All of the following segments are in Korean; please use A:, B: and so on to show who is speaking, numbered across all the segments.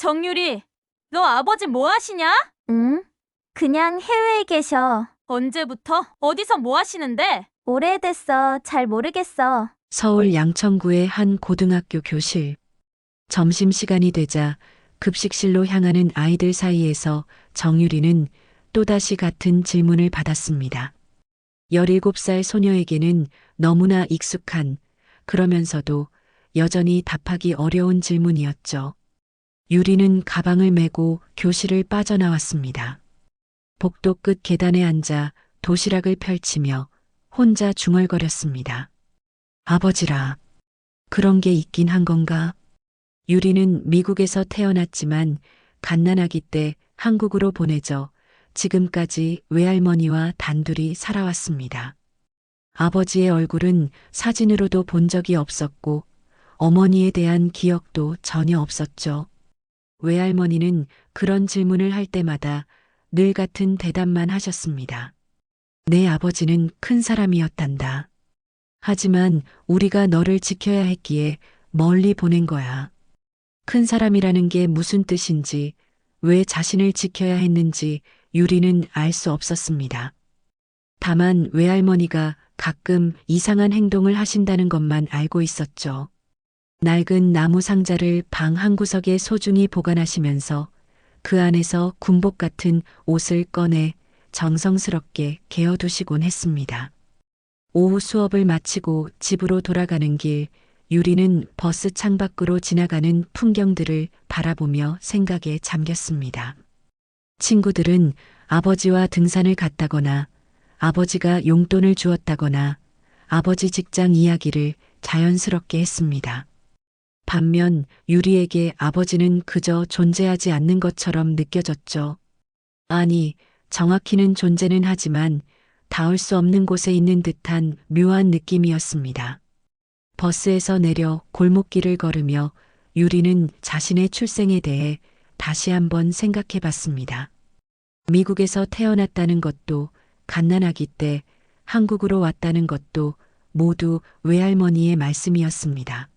A: 정유리, 너 아버지 뭐 하시냐?
B: 응? 그냥 해외에 계셔.
A: 언제부터? 어디서 뭐 하시는데?
B: 오래됐어. 잘 모르겠어.
C: 서울 양천구의 한 고등학교 교실. 점심시간이 되자 급식실로 향하는 아이들 사이에서 정유리는 또다시 같은 질문을 받았습니다. 17살 소녀에게는 너무나 익숙한, 그러면서도 여전히 답하기 어려운 질문이었죠. 유리는 가방을 메고 교실을 빠져나왔습니다. 복도 끝 계단에 앉아 도시락을 펼치며 혼자 중얼거렸습니다. 아버지라, 그런 게 있긴 한 건가? 유리는 미국에서 태어났지만 갓난아기 때 한국으로 보내져 지금까지 외할머니와 단둘이 살아왔습니다. 아버지의 얼굴은 사진으로도 본 적이 없었고 어머니에 대한 기억도 전혀 없었죠. 외할머니는 그런 질문을 할 때마다 늘 같은 대답만 하셨습니다. 내 아버지는 큰 사람이었단다. 하지만 우리가 너를 지켜야 했기에 멀리 보낸 거야. 큰 사람이라는 게 무슨 뜻인지, 왜 자신을 지켜야 했는지 유리는 알 수 없었습니다. 다만 외할머니가 가끔 이상한 행동을 하신다는 것만 알고 있었죠. 낡은 나무 상자를 방 한구석에 소중히 보관하시면서 그 안에서 군복 같은 옷을 꺼내 정성스럽게 개어두시곤 했습니다. 오후 수업을 마치고 집으로 돌아가는 길, 유리는 버스 창밖으로 지나가는 풍경들을 바라보며 생각에 잠겼습니다. 친구들은 아버지와 등산을 갔다거나 아버지가 용돈을 주었다거나 아버지 직장 이야기를 자연스럽게 했습니다. 반면 유리에게 아버지는 그저 존재하지 않는 것처럼 느껴졌죠. 아니, 정확히는 존재는 하지만 닿을 수 없는 곳에 있는 듯한 묘한 느낌이었습니다. 버스에서 내려 골목길을 걸으며 유리는 자신의 출생에 대해 다시 한번 생각해 봤습니다. 미국에서 태어났다는 것도, 갓난아기 때 한국으로 왔다는 것도 모두 외할머니의 말씀이었습니다.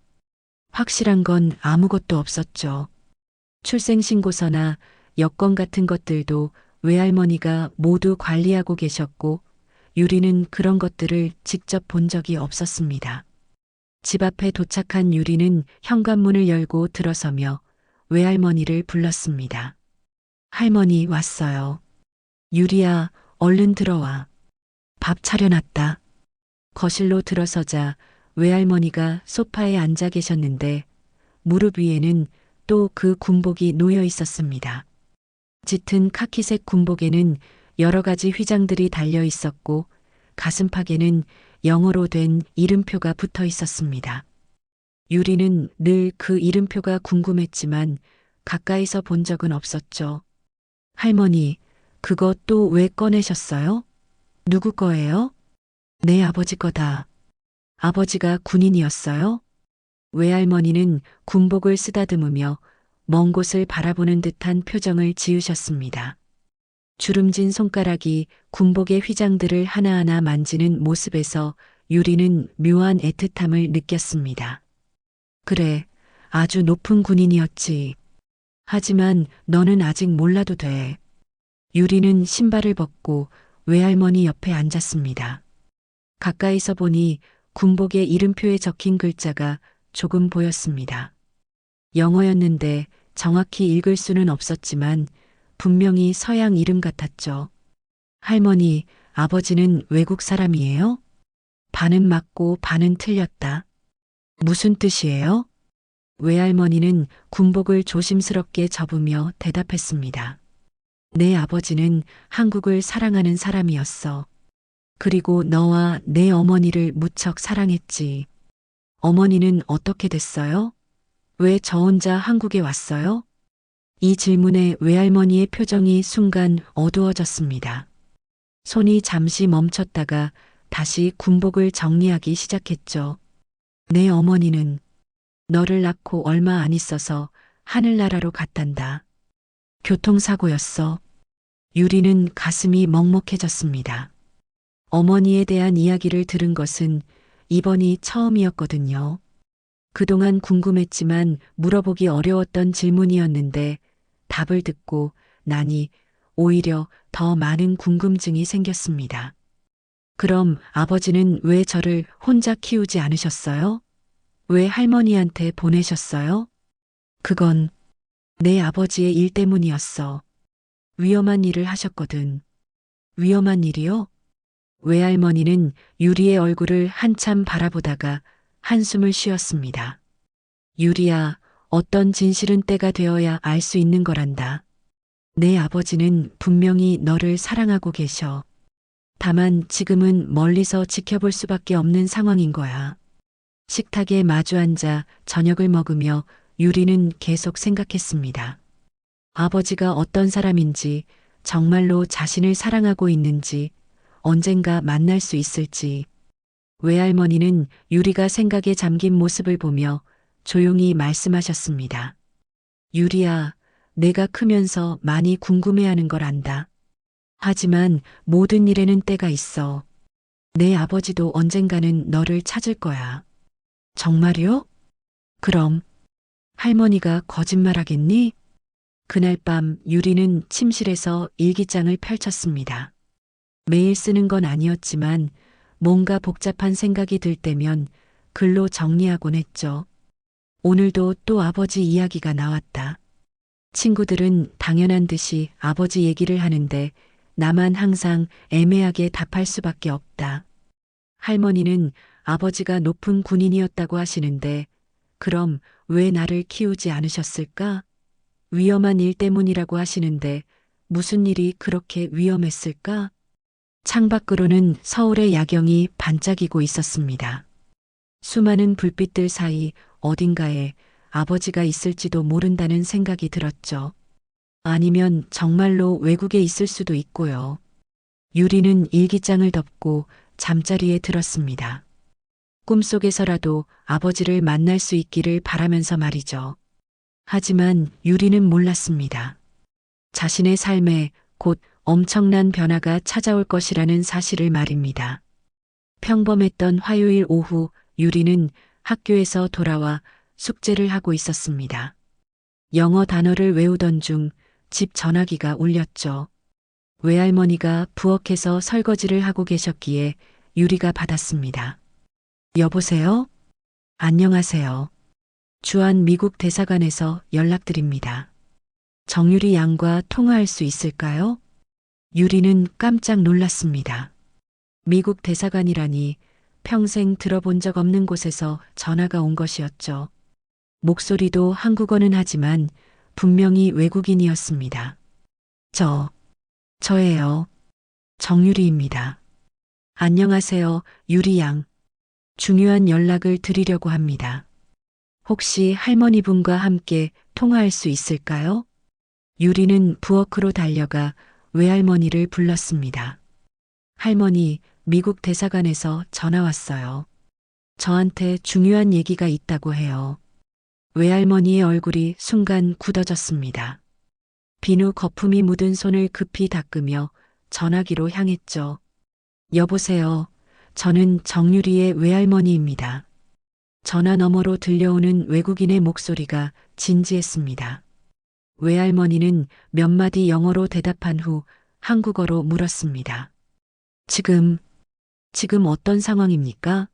C: 확실한 건 아무것도 없었죠. 출생신고서나 여권 같은 것들도 외할머니가 모두 관리하고 계셨고 유리는 그런 것들을 직접 본 적이 없었습니다. 집 앞에 도착한 유리는 현관문을 열고 들어서며 외할머니를 불렀습니다. 할머니 왔어요. 유리야, 얼른 들어와. 밥 차려놨다. 거실로 들어서자 외할머니가 소파에 앉아 계셨는데 무릎 위에는 또 그 군복이 놓여 있었습니다. 짙은 카키색 군복에는 여러 가지 휘장들이 달려 있었고 가슴팍에는 영어로 된 이름표가 붙어 있었습니다. 유리는 늘 그 이름표가 궁금했지만 가까이서 본 적은 없었죠. 할머니, 그거 또 왜 꺼내셨어요? 누구 거예요? 내 아버지 거다. 아버지가 군인이었어요? 외할머니는 군복을 쓰다듬으며 먼 곳을 바라보는 듯한 표정을 지으셨습니다. 주름진 손가락이 군복의 휘장들을 하나하나 만지는 모습에서 유리는 묘한 애틋함을 느꼈습니다. 그래, 아주 높은 군인이었지. 하지만 너는 아직 몰라도 돼. 유리는 신발을 벗고 외할머니 옆에 앉았습니다. 가까이서 보니 군복의 이름표에 적힌 글자가 조금 보였습니다. 영어였는데 정확히 읽을 수는 없었지만 분명히 서양 이름 같았죠. 할머니, 아버지는 외국 사람이에요? 반은 맞고 반은 틀렸다. 무슨 뜻이에요? 외할머니는 군복을 조심스럽게 접으며 대답했습니다. 내 아버지는 한국을 사랑하는 사람이었어. 그리고 너와 내 어머니를 무척 사랑했지. 어머니는 어떻게 됐어요? 왜 저 혼자 한국에 왔어요? 이 질문에 외할머니의 표정이 순간 어두워졌습니다. 손이 잠시 멈췄다가 다시 군복을 정리하기 시작했죠. 내 어머니는 너를 낳고 얼마 안 있어서 하늘나라로 갔단다. 교통사고였어. 유리는 가슴이 먹먹해졌습니다. 어머니에 대한 이야기를 들은 것은 이번이 처음이었거든요. 그동안 궁금했지만 물어보기 어려웠던 질문이었는데 답을 듣고 나니 오히려 더 많은 궁금증이 생겼습니다. 그럼 아버지는 왜 저를 혼자 키우지 않으셨어요? 왜 할머니한테 보내셨어요? 그건 내 아버지의 일 때문이었어. 위험한 일을 하셨거든. 위험한 일이요? 외할머니는 유리의 얼굴을 한참 바라보다가 한숨을 쉬었습니다. 유리야, 어떤 진실은 때가 되어야 알 수 있는 거란다. 내 아버지는 분명히 너를 사랑하고 계셔. 다만 지금은 멀리서 지켜볼 수밖에 없는 상황인 거야. 식탁에 마주 앉아 저녁을 먹으며 유리는 계속 생각했습니다. 아버지가 어떤 사람인지, 정말로 자신을 사랑하고 있는지, 언젠가 만날 수 있을지. 외할머니는 유리가 생각에 잠긴 모습을 보며 조용히 말씀하셨습니다. 유리야, 내가 크면서 많이 궁금해하는 걸 안다. 하지만 모든 일에는 때가 있어. 내 아버지도 언젠가는 너를 찾을 거야. 정말요? 그럼 할머니가 거짓말하겠니? 그날 밤 유리는 침실에서 일기장을 펼쳤습니다. 매일 쓰는 건 아니었지만 뭔가 복잡한 생각이 들 때면 글로 정리하곤 했죠. 오늘도 또 아버지 이야기가 나왔다. 친구들은 당연한 듯이 아버지 얘기를 하는데 나만 항상 애매하게 답할 수밖에 없다. 할머니는 아버지가 높은 군인이었다고 하시는데 그럼 왜 나를 키우지 않으셨을까? 위험한 일 때문이라고 하시는데 무슨 일이 그렇게 위험했을까? 창밖으로는 서울의 야경이 반짝이고 있었습니다. 수많은 불빛들 사이 어딘가에 아버지가 있을지도 모른다는 생각이 들었죠. 아니면 정말로 외국에 있을 수도 있고요. 유리는 일기장을 덮고 잠자리에 들었습니다. 꿈속에서라도 아버지를 만날 수 있기를 바라면서 말이죠. 하지만 유리는 몰랐습니다. 자신의 삶에 곧 엄청난 변화가 찾아올 것이라는 사실을 말입니다. 평범했던 화요일 오후 유리는 학교에서 돌아와 숙제를 하고 있었습니다. 영어 단어를 외우던 중 집 전화기가 울렸죠. 외할머니가 부엌에서 설거지를 하고 계셨기에 유리가 받았습니다. 여보세요? 안녕하세요. 주한 미국 대사관에서 연락드립니다. 정유리 양과 통화할 수 있을까요? 유리는 깜짝 놀랐습니다. 미국 대사관이라니 평생 들어본 적 없는 곳에서 전화가 온 것이었죠. 목소리도 한국어는 하지만 분명히 외국인이었습니다. 저예요. 정유리입니다. 안녕하세요, 유리 양. 중요한 연락을 드리려고 합니다. 혹시 할머니분과 함께 통화할 수 있을까요? 유리는 부엌으로 달려가 외할머니를 불렀습니다. 할머니, 미국 대사관에서 전화 왔어요. 저한테 중요한 얘기가 있다고 해요. 외할머니의 얼굴이 순간 굳어졌습니다. 비누 거품이 묻은 손을 급히 닦으며 전화기로 향했죠. 여보세요. 저는 정유리의 외할머니입니다. 전화 너머로 들려오는 외국인의 목소리가 진지했습니다. 외할머니는 몇 마디 영어로 대답한 후 한국어로 물었습니다. 지금 어떤 상황입니까?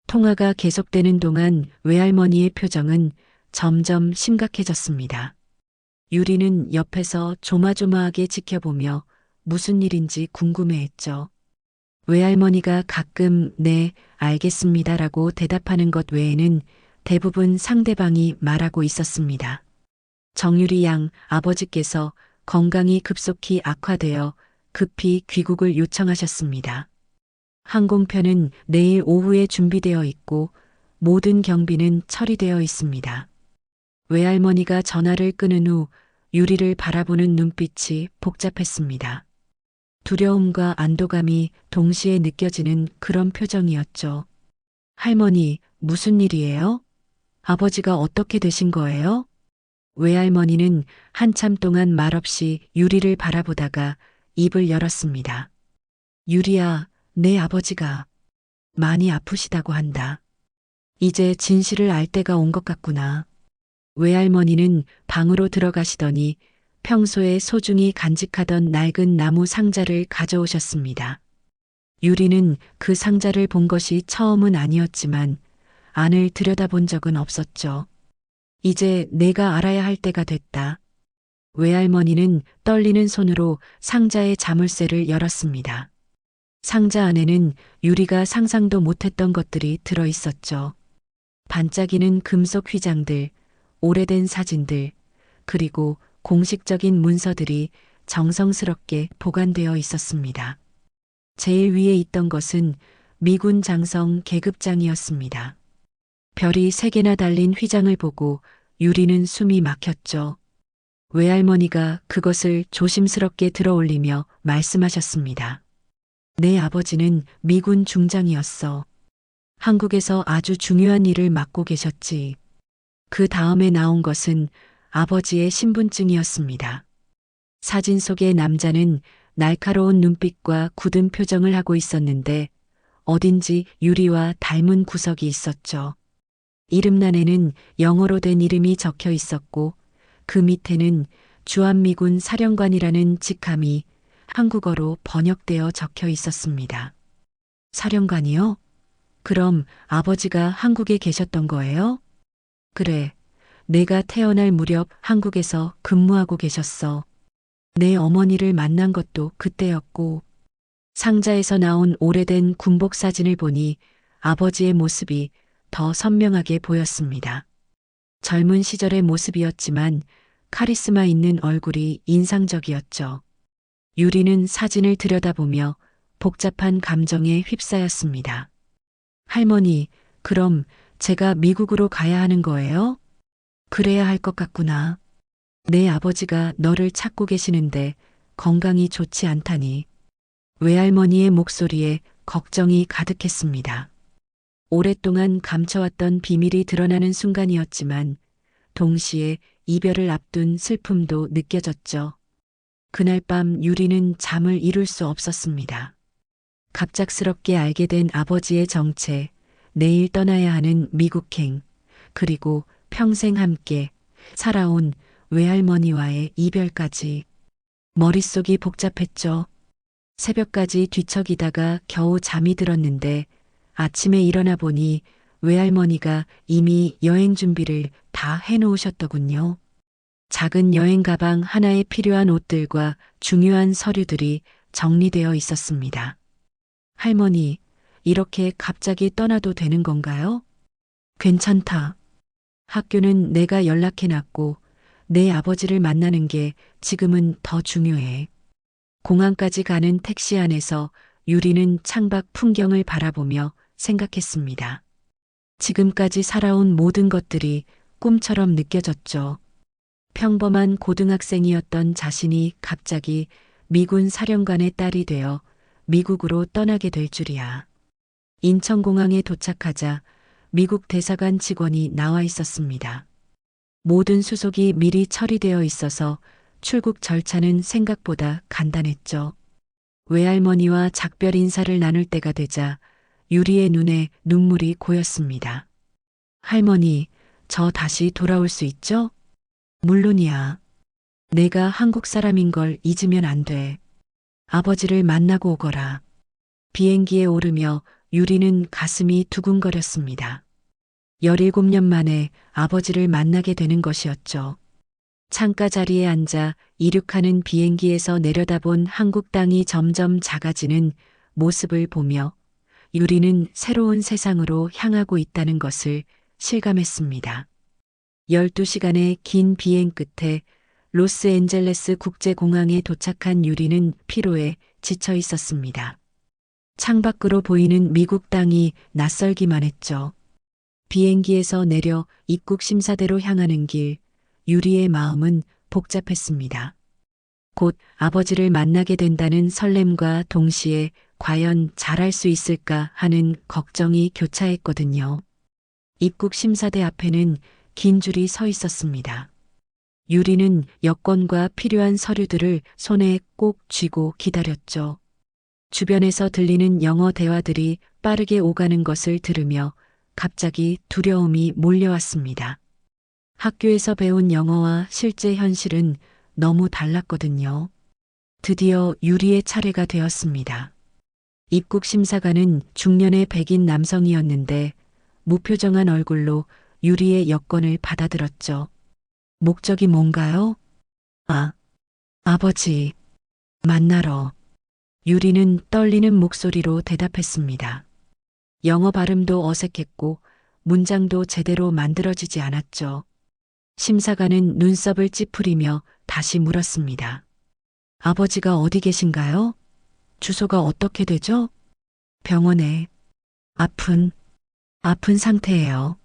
C: 통화가 계속되는 동안 외할머니의 표정은 점점 심각해졌습니다. 유리는 옆에서 조마조마하게 지켜보며 무슨 일인지 궁금해했죠. 외할머니가 가끔 네, 알겠습니다라고 대답하는 것 외에는 대부분 상대방이 말하고 있었습니다. 정유리 양 아버지께서 건강이 급속히 악화되어 급히 귀국을 요청하셨습니다. 항공편은 내일 오후에 준비되어 있고 모든 경비는 처리되어 있습니다. 외할머니가 전화를 끊은 후 유리를 바라보는 눈빛이 복잡했습니다. 두려움과 안도감이 동시에 느껴지는 그런 표정이었죠. 할머니, 무슨 일이에요? 아버지가 어떻게 되신 거예요? 외할머니는 한참 동안 말없이 유리를 바라보다가 입을 열었습니다. 유리야, 내 아버지가 많이 아프시다고 한다. 이제 진실을 알 때가 온 것 같구나. 외할머니는 방으로 들어가시더니 평소에 소중히 간직하던 낡은 나무 상자를 가져오셨습니다. 유리는 그 상자를 본 것이 처음은 아니었지만 안을 들여다본 적은 없었죠. 이제 내가 알아야 할 때가 됐다. 외할머니는 떨리는 손으로 상자의 자물쇠를 열었습니다. 상자 안에는 유리가 상상도 못했던 것들이 들어 있었죠. 반짝이는 금속 휘장들, 오래된 사진들, 그리고 공식적인 문서들이 정성스럽게 보관되어 있었습니다. 제일 위에 있던 것은 미군 장성 계급장이었습니다. 별이 3개나 달린 휘장을 보고 유리는 숨이 막혔죠. 외할머니가 그것을 조심스럽게 들어올리며 말씀하셨습니다. 내 아버지는 미군 중장이었어. 한국에서 아주 중요한 일을 맡고 계셨지. 그 다음에 나온 것은 아버지의 신분증이었습니다. 사진 속의 남자는 날카로운 눈빛과 굳은 표정을 하고 있었는데 어딘지 유리와 닮은 구석이 있었죠. 이름란에는 영어로 된 이름이 적혀 있었고 그 밑에는 주한미군 사령관이라는 직함이 한국어로 번역되어 적혀 있었습니다. 사령관이요? 그럼 아버지가 한국에 계셨던 거예요? 그래, 내가 태어날 무렵 한국에서 근무하고 계셨어. 내 어머니를 만난 것도 그때였고, 상자에서 나온 오래된 군복 사진을 보니 아버지의 모습이 더 선명하게 보였습니다. 젊은 시절의 모습이었지만 카리스마 있는 얼굴이 인상적이었죠. 유리는 사진을 들여다보며 복잡한 감정에 휩싸였습니다. 할머니, 그럼 제가 미국으로 가야 하는 거예요? 그래야 할 것 같구나. 내 아버지가 너를 찾고 계시는데 건강이 좋지 않다니. 외할머니의 목소리에 걱정이 가득했습니다. 오랫동안 감춰왔던 비밀이 드러나는 순간이었지만 동시에 이별을 앞둔 슬픔도 느껴졌죠. 그날 밤 유리는 잠을 이룰 수 없었습니다. 갑작스럽게 알게 된 아버지의 정체, 내일 떠나야 하는 미국행, 그리고 평생 함께 살아온 외할머니와의 이별까지. 머릿속이 복잡했죠. 새벽까지 뒤척이다가 겨우 잠이 들었는데 아침에 일어나 보니 외할머니가 이미 여행 준비를 다 해놓으셨더군요. 작은 여행 가방 하나에 필요한 옷들과 중요한 서류들이 정리되어 있었습니다. 할머니, 이렇게 갑자기 떠나도 되는 건가요? 괜찮다. 학교는 내가 연락해놨고 내 아버지를 만나는 게 지금은 더 중요해. 공항까지 가는 택시 안에서 유리는 창밖 풍경을 바라보며 생각했습니다. 지금까지 살아온 모든 것들이 꿈처럼 느껴졌죠. 평범한 고등학생이었던 자신이 갑자기 미군 사령관의 딸이 되어 미국으로 떠나게 될 줄이야. 인천공항에 도착하자 미국 대사관 직원이 나와 있었습니다. 모든 수속이 미리 처리되어 있어서 출국 절차는 생각보다 간단했죠. 외할머니와 작별 인사를 나눌 때가 되자 유리의 눈에 눈물이 고였습니다. 할머니, 저 다시 돌아올 수 있죠? 물론이야. 내가 한국 사람인 걸 잊으면 안 돼. 아버지를 만나고 오거라. 비행기에 오르며 유리는 가슴이 두근거렸습니다. 17년 만에 아버지를 만나게 되는 것이었죠. 창가 자리에 앉아 이륙하는 비행기에서 내려다본 한국 땅이 점점 작아지는 모습을 보며 유리는 새로운 세상으로 향하고 있다는 것을 실감했습니다. 12시간의 긴 비행 끝에 로스앤젤레스 국제공항에 도착한 유리는 피로에 지쳐 있었습니다. 창밖으로 보이는 미국 땅이 낯설기만 했죠. 비행기에서 내려 입국 심사대로 향하는 길, 유리의 마음은 복잡했습니다. 곧 아버지를 만나게 된다는 설렘과 동시에 과연 잘할 수 있을까 하는 걱정이 교차했거든요. 입국 심사대 앞에는 긴 줄이 서 있었습니다. 유리는 여권과 필요한 서류들을 손에 꼭 쥐고 기다렸죠. 주변에서 들리는 영어 대화들이 빠르게 오가는 것을 들으며 갑자기 두려움이 몰려왔습니다. 학교에서 배운 영어와 실제 현실은 너무 달랐거든요. 드디어 유리의 차례가 되었습니다. 입국 심사관은 중년의 백인 남성이었는데 무표정한 얼굴로 유리의 여권을 받아들었죠. 목적이 뭔가요? 아버지. 만나러. 유리는 떨리는 목소리로 대답했습니다. 영어 발음도 어색했고 문장도 제대로 만들어지지 않았죠. 심사관은 눈썹을 찌푸리며 다시 물었습니다. 아버지가 어디 계신가요? 주소가 어떻게 되죠? 병원에. 아픈 상태예요.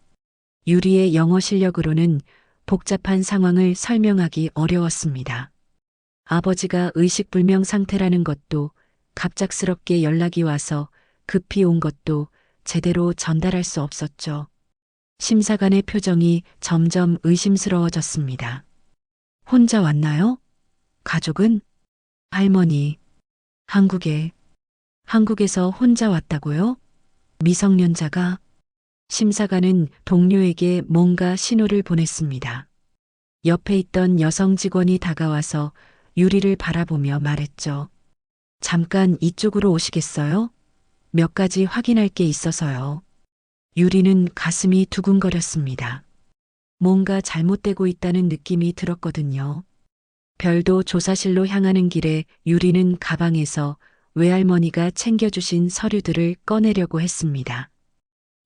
C: 유리의 영어 실력으로는 복잡한 상황을 설명하기 어려웠습니다. 아버지가 의식불명 상태라는 것도 갑작스럽게 연락이 와서 급히 온 것도 제대로 전달할 수 없었죠. 심사관의 표정이 점점 의심스러워졌습니다. 혼자 왔나요? 가족은? 할머니. 한국에서 혼자 왔다고요? 미성년자가? 심사관은 동료에게 뭔가 신호를 보냈습니다. 옆에 있던 여성 직원이 다가와서 유리를 바라보며 말했죠. 잠깐 이쪽으로 오시겠어요? 몇 가지 확인할 게 있어서요. 유리는 가슴이 두근거렸습니다. 뭔가 잘못되고 있다는 느낌이 들었거든요. 별도 조사실로 향하는 길에 유리는 가방에서 외할머니가 챙겨주신 서류들을 꺼내려고 했습니다.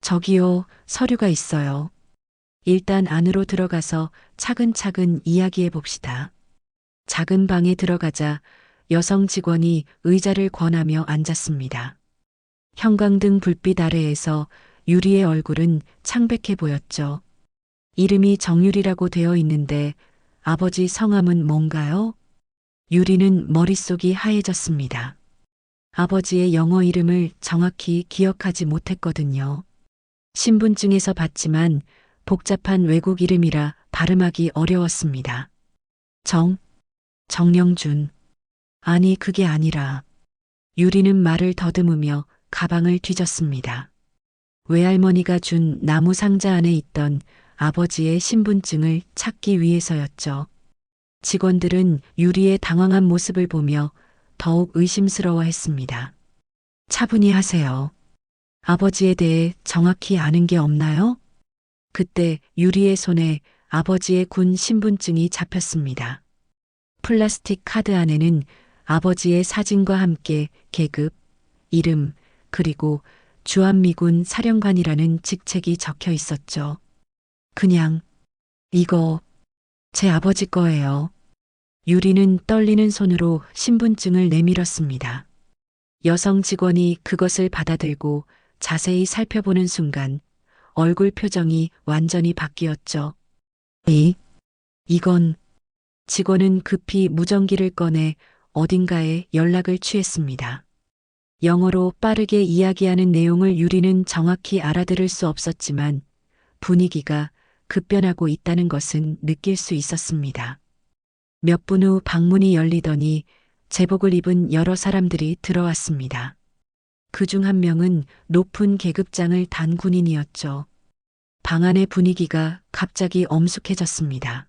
C: 저기요, 서류가 있어요. 일단 안으로 들어가서 차근차근 이야기해 봅시다. 작은 방에 들어가자 여성 직원이 의자를 권하며 앉았습니다. 형광등 불빛 아래에서 유리의 얼굴은 창백해 보였죠. 이름이 정유리라고 되어 있는데 아버지 성함은 뭔가요? 유리는 머릿속이 하얘졌습니다. 아버지의 영어 이름을 정확히 기억하지 못했거든요. 신분증에서 봤지만 복잡한 외국 이름이라 발음하기 어려웠습니다. 정영준. 아니, 그게 아니라. 유리는 말을 더듬으며 가방을 뒤졌습니다. 외할머니가 준 나무 상자 안에 있던 아버지의 신분증을 찾기 위해서였죠. 직원들은 유리의 당황한 모습을 보며 더욱 의심스러워했습니다. 차분히 하세요. 아버지에 대해 정확히 아는 게 없나요? 그때 유리의 손에 아버지의 군 신분증이 잡혔습니다. 플라스틱 카드 안에는 아버지의 사진과 함께 계급, 이름, 그리고 주한미군 사령관이라는 직책이 적혀 있었죠. 그냥, 이거, 제 아버지 거예요. 유리는 떨리는 손으로 신분증을 내밀었습니다. 여성 직원이 그것을 받아들고 자세히 살펴보는 순간 얼굴 표정이 완전히 바뀌었죠. 이건. 직원은 급히 무전기를 꺼내 어딘가에 연락을 취했습니다. 영어로 빠르게 이야기하는 내용을 유리는 정확히 알아들을 수 없었지만 분위기가 급변하고 있다는 것은 느낄 수 있었습니다. 몇 분 후 방문이 열리더니 제복을 입은 여러 사람들이 들어왔습니다. 그중 한 명은 높은 계급장을 단 군인이었죠. 방 안의 분위기가 갑자기 엄숙해졌습니다.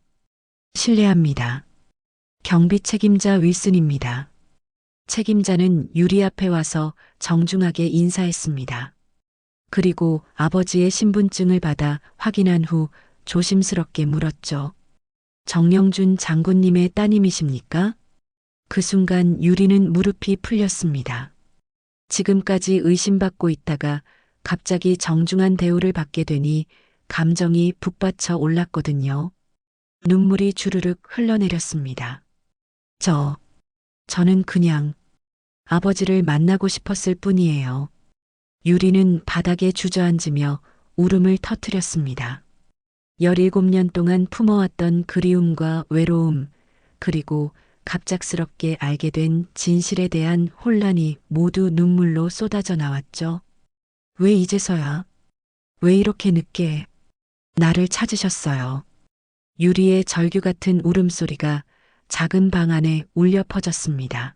C: 실례합니다. 경비 책임자 윌슨입니다. 책임자는 유리 앞에 와서 정중하게 인사했습니다. 그리고 아버지의 신분증을 받아 확인한 후 조심스럽게 물었죠. 정영준 장군님의 따님이십니까? 그 순간 유리는 무릎이 풀렸습니다. 지금까지 의심받고 있다가 갑자기 정중한 대우를 받게 되니 감정이 북받쳐 올랐거든요. 눈물이 주르륵 흘러내렸습니다. 저는 그냥 아버지를 만나고 싶었을 뿐이에요. 유리는 바닥에 주저앉으며 울음을 터뜨렸습니다. 17년 동안 품어왔던 그리움과 외로움, 그리고 갑작스럽게 알게 된 진실에 대한 혼란이 모두 눈물로 쏟아져 나왔죠. 왜 이제서야? 왜 이렇게 늦게 나를 찾으셨어요? 유리의 절규 같은 울음소리가 작은 방 안에 울려 퍼졌습니다.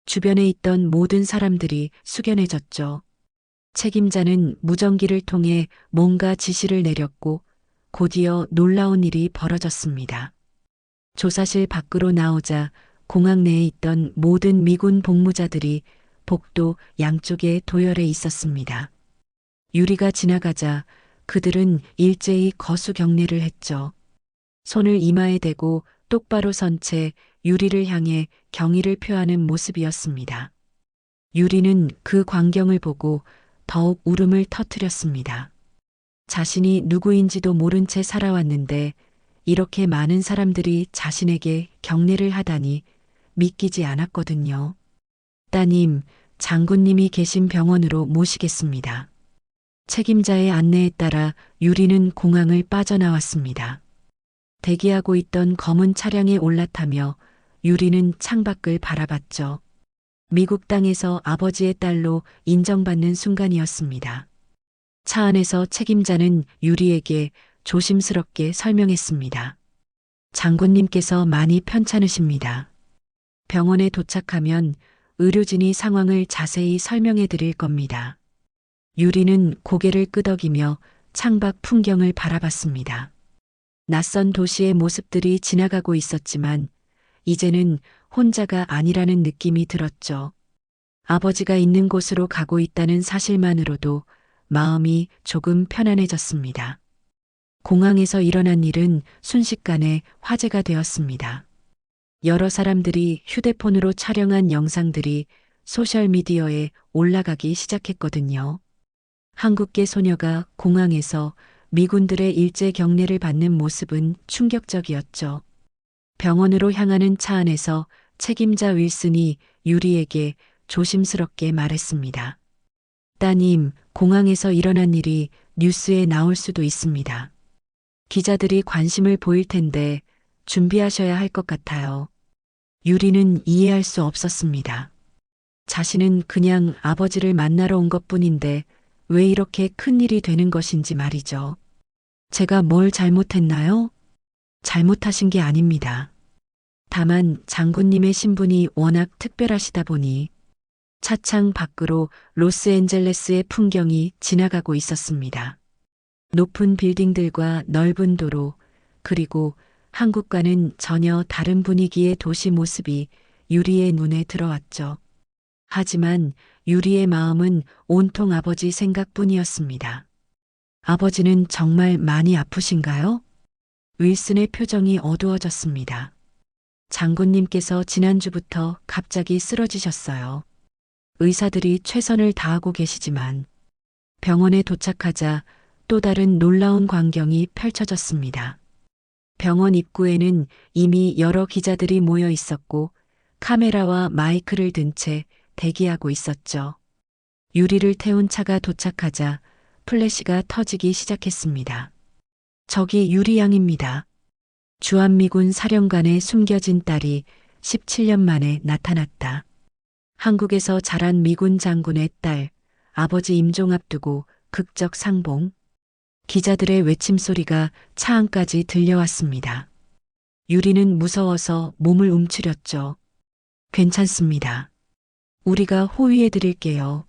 C: 주변에 있던 모든 사람들이 숙연해졌죠. 책임자는 무전기를 통해 뭔가 지시를 내렸고 곧이어 놀라운 일이 벌어졌습니다. 조사실 밖으로 나오자 공항 내에 있던 모든 미군 복무자들이 복도 양쪽에 도열해 있었습니다. 유리가 지나가자 그들은 일제히 거수 경례를 했죠. 손을 이마에 대고 똑바로 선 채 유리를 향해 경의를 표하는 모습이었습니다. 유리는 그 광경을 보고 더욱 울음을 터뜨렸습니다. 자신이 누구인지도 모른 채 살아왔는데 이렇게 많은 사람들이 자신에게 경례를 하다니 믿기지 않았거든요. 따님, 장군님이 계신 병원으로 모시겠습니다. 책임자의 안내에 따라 유리는 공항을 빠져나왔습니다. 대기하고 있던 검은 차량에 올라타며 유리는 창밖을 바라봤죠. 미국 땅에서 아버지의 딸로 인정받는 순간이었습니다. 차 안에서 책임자는 유리에게 조심스럽게 설명했습니다. 장군님께서 많이 편찮으십니다. 병원에 도착하면 의료진이 상황을 자세히 설명해 드릴 겁니다. 유리는 고개를 끄덕이며 창밖 풍경을 바라봤습니다. 낯선 도시의 모습들이 지나가고 있었지만 이제는 혼자가 아니라는 느낌이 들었죠. 아버지가 있는 곳으로 가고 있다는 사실만으로도 마음이 조금 편안해졌습니다. 공항에서 일어난 일은 순식간에 화제가 되었습니다. 여러 사람들이 휴대폰으로 촬영한 영상들이 소셜미디어에 올라가기 시작했거든요. 한국계 소녀가 공항에서 미군들의 일제 경례를 받는 모습은 충격적이었죠. 병원으로 향하는 차 안에서 책임자 윌슨이 유리에게 조심스럽게 말했습니다. 따님, 공항에서 일어난 일이 뉴스에 나올 수도 있습니다. 기자들이 관심을 보일 텐데 준비하셔야 할 것 같아요. 유리는 이해할 수 없었습니다. 자신은 그냥 아버지를 만나러 온 것뿐인데 왜 이렇게 큰 일이 되는 것인지 말이죠. 제가 뭘 잘못했나요? 잘못하신 게 아닙니다. 다만 장군님의 신분이 워낙 특별하시다 보니 차창 밖으로 로스앤젤레스의 풍경이 지나가고 있었습니다. 높은 빌딩들과 넓은 도로, 그리고 한국과는 전혀 다른 분위기의 도시 모습이 유리의 눈에 들어왔죠. 하지만 유리의 마음은 온통 아버지 생각뿐이었습니다. 아버지는 정말 많이 아프신가요? 윌슨의 표정이 어두워졌습니다. 장군님께서 지난주부터 갑자기 쓰러지셨어요. 의사들이 최선을 다하고 계시지만 병원에 도착하자 또 다른 놀라운 광경이 펼쳐졌습니다. 병원 입구에는 이미 여러 기자들이 모여 있었고 카메라와 마이크를 든 채 대기하고 있었죠. 유리를 태운 차가 도착하자 플래시가 터지기 시작했습니다. 저기 유리 양입니다. 주한미군 사령관의 숨겨진 딸이 17년 만에 나타났다. 한국에서 자란 미군 장군의 딸, 아버지 임종 앞두고 극적 상봉. 기자들의 외침소리가 차 안까지 들려왔습니다. 유리는 무서워서 몸을 움츠렸죠. 괜찮습니다. 우리가 호위해 드릴게요.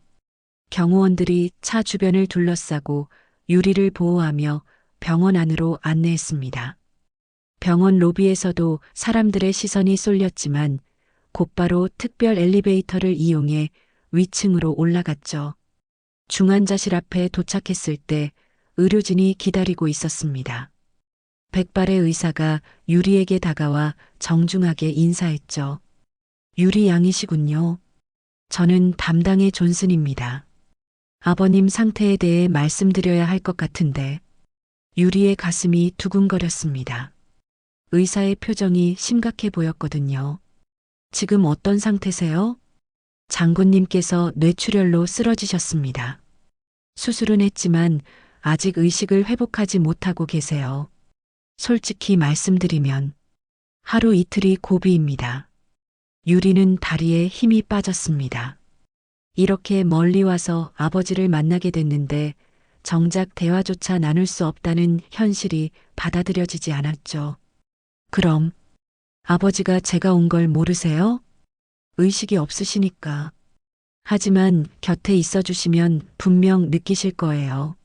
C: 경호원들이 차 주변을 둘러싸고 유리를 보호하며 병원 안으로 안내했습니다. 병원 로비에서도 사람들의 시선이 쏠렸지만 곧바로 특별 엘리베이터를 이용해 위층으로 올라갔죠. 중환자실 앞에 도착했을 때 의료진이 기다리고 있었습니다. 백발의 의사가 유리에게 다가와 정중하게 인사했죠. 유리 양이시군요. 저는 담당의 존슨입니다. 아버님 상태에 대해 말씀드려야 할 것 같은데 유리의 가슴이 두근거렸습니다. 의사의 표정이 심각해 보였거든요. 지금 어떤 상태세요? 장군님께서 뇌출혈로 쓰러지셨습니다. 수술은 했지만 아직 의식을 회복하지 못하고 계세요. 솔직히 말씀드리면 하루 이틀이 고비입니다. 유리는 다리에 힘이 빠졌습니다. 이렇게 멀리 와서 아버지를 만나게 됐는데 정작 대화조차 나눌 수 없다는 현실이 받아들여지지 않았죠. 그럼 아버지가 제가 온 걸 모르세요? 의식이 없으시니까. 하지만 곁에 있어 주시면 분명 느끼실 거예요.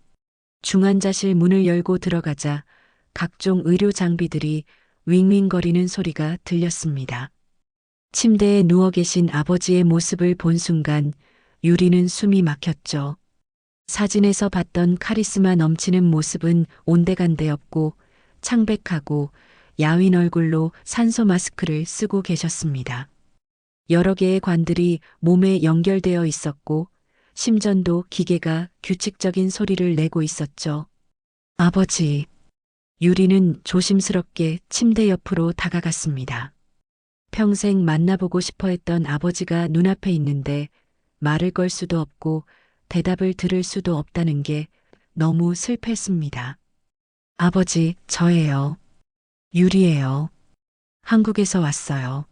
C: 중환자실 문을 열고 들어가자 각종 의료 장비들이 윙윙거리는 소리가 들렸습니다. 침대에 누워 계신 아버지의 모습을 본 순간 유리는 숨이 막혔죠. 사진에서 봤던 카리스마 넘치는 모습은 온데간데 없고 창백하고 야윈 얼굴로 산소 마스크를 쓰고 계셨습니다. 여러 개의 관들이 몸에 연결되어 있었고 심전도 기계가 규칙적인 소리를 내고 있었죠. 아버지. 유리는 조심스럽게 침대 옆으로 다가갔습니다. 평생 만나보고 싶어 했던 아버지가 눈앞에 있는데 말을 걸 수도 없고 대답을 들을 수도 없다는 게 너무 슬펐습니다. 아버지, 저예요. 유리예요. 한국에서 왔어요.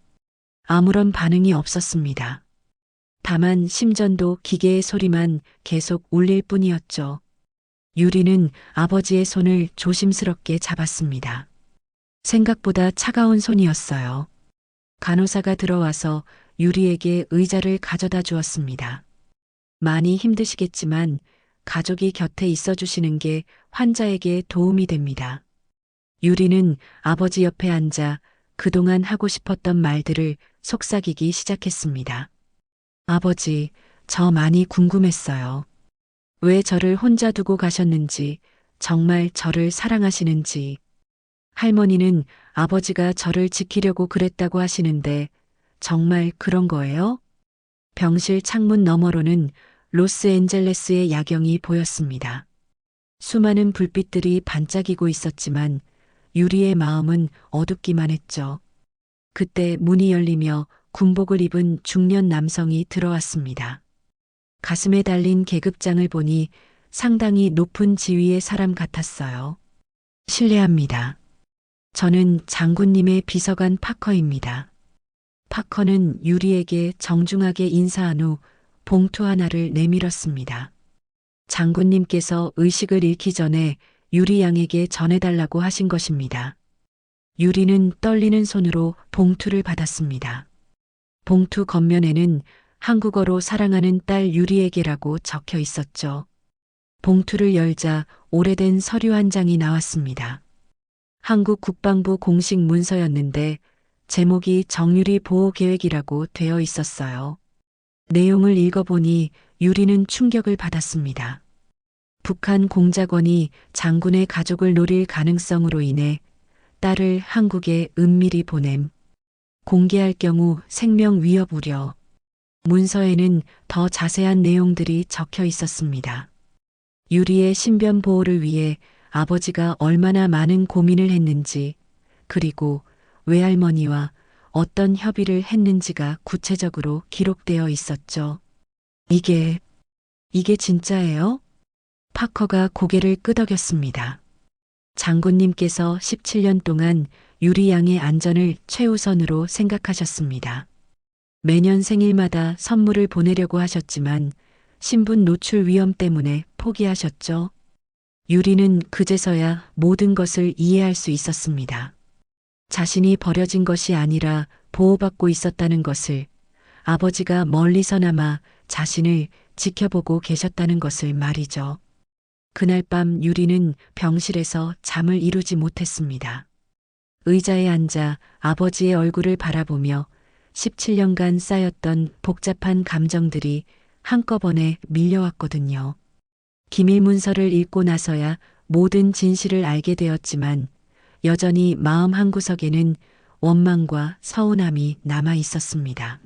C: 아무런 반응이 없었습니다. 다만 심전도 기계의 소리만 계속 울릴 뿐이었죠. 유리는 아버지의 손을 조심스럽게 잡았습니다. 생각보다 차가운 손이었어요. 간호사가 들어와서 유리에게 의자를 가져다 주었습니다. 많이 힘드시겠지만 가족이 곁에 있어 주시는 게 환자에게 도움이 됩니다. 유리는 아버지 옆에 앉아 그동안 하고 싶었던 말들을 속삭이기 시작했습니다. 아버지, 저 많이 궁금했어요. 왜 저를 혼자 두고 가셨는지, 정말 저를 사랑하시는지. 할머니는 아버지가 저를 지키려고 그랬다고 하시는데 정말 그런 거예요? 병실 창문 너머로는 로스앤젤레스의 야경이 보였습니다. 수많은 불빛들이 반짝이고 있었지만 유리의 마음은 어둡기만 했죠. 그때 문이 열리며 군복을 입은 중년 남성이 들어왔습니다. 가슴에 달린 계급장을 보니 상당히 높은 지위의 사람 같았어요. 실례합니다. 저는 장군님의 비서관 파커입니다. 파커는 유리에게 정중하게 인사한 후 봉투 하나를 내밀었습니다. 장군님께서 의식을 잃기 전에 유리 양에게 전해달라고 하신 것입니다. 유리는 떨리는 손으로 봉투를 받았습니다. 봉투 겉면에는 한국어로 사랑하는 딸 유리에게라고 적혀 있었죠. 봉투를 열자 오래된 서류 한 장이 나왔습니다. 한국 국방부 공식 문서였는데 제목이 정유리 보호 계획이라고 되어 있었어요. 내용을 읽어보니 유리는 충격을 받았습니다. 북한 공작원이 장군의 가족을 노릴 가능성으로 인해 딸을 한국에 은밀히 보냄. 공개할 경우 생명 위협 우려. 문서에는 더 자세한 내용들이 적혀 있었습니다. 유리의 신변 보호를 위해 아버지가 얼마나 많은 고민을 했는지, 그리고 외할머니와 어떤 협의를 했는지가 구체적으로 기록되어 있었죠. 이게 진짜예요? 파커가 고개를 끄덕였습니다. 장군님께서 17년 동안 유리 양의 안전을 최우선으로 생각하셨습니다. 매년 생일마다 선물을 보내려고 하셨지만 신분 노출 위험 때문에 포기하셨죠. 유리는 그제서야 모든 것을 이해할 수 있었습니다. 자신이 버려진 것이 아니라 보호받고 있었다는 것을, 아버지가 멀리서나마 자신을 지켜보고 계셨다는 것을 말이죠. 그날 밤 유리는 병실에서 잠을 이루지 못했습니다. 의자에 앉아 아버지의 얼굴을 바라보며 17년간 쌓였던 복잡한 감정들이 한꺼번에 밀려왔거든요. 기밀 문서를 읽고 나서야 모든 진실을 알게 되었지만 여전히 마음 한구석에는 원망과 서운함이 남아 있었습니다.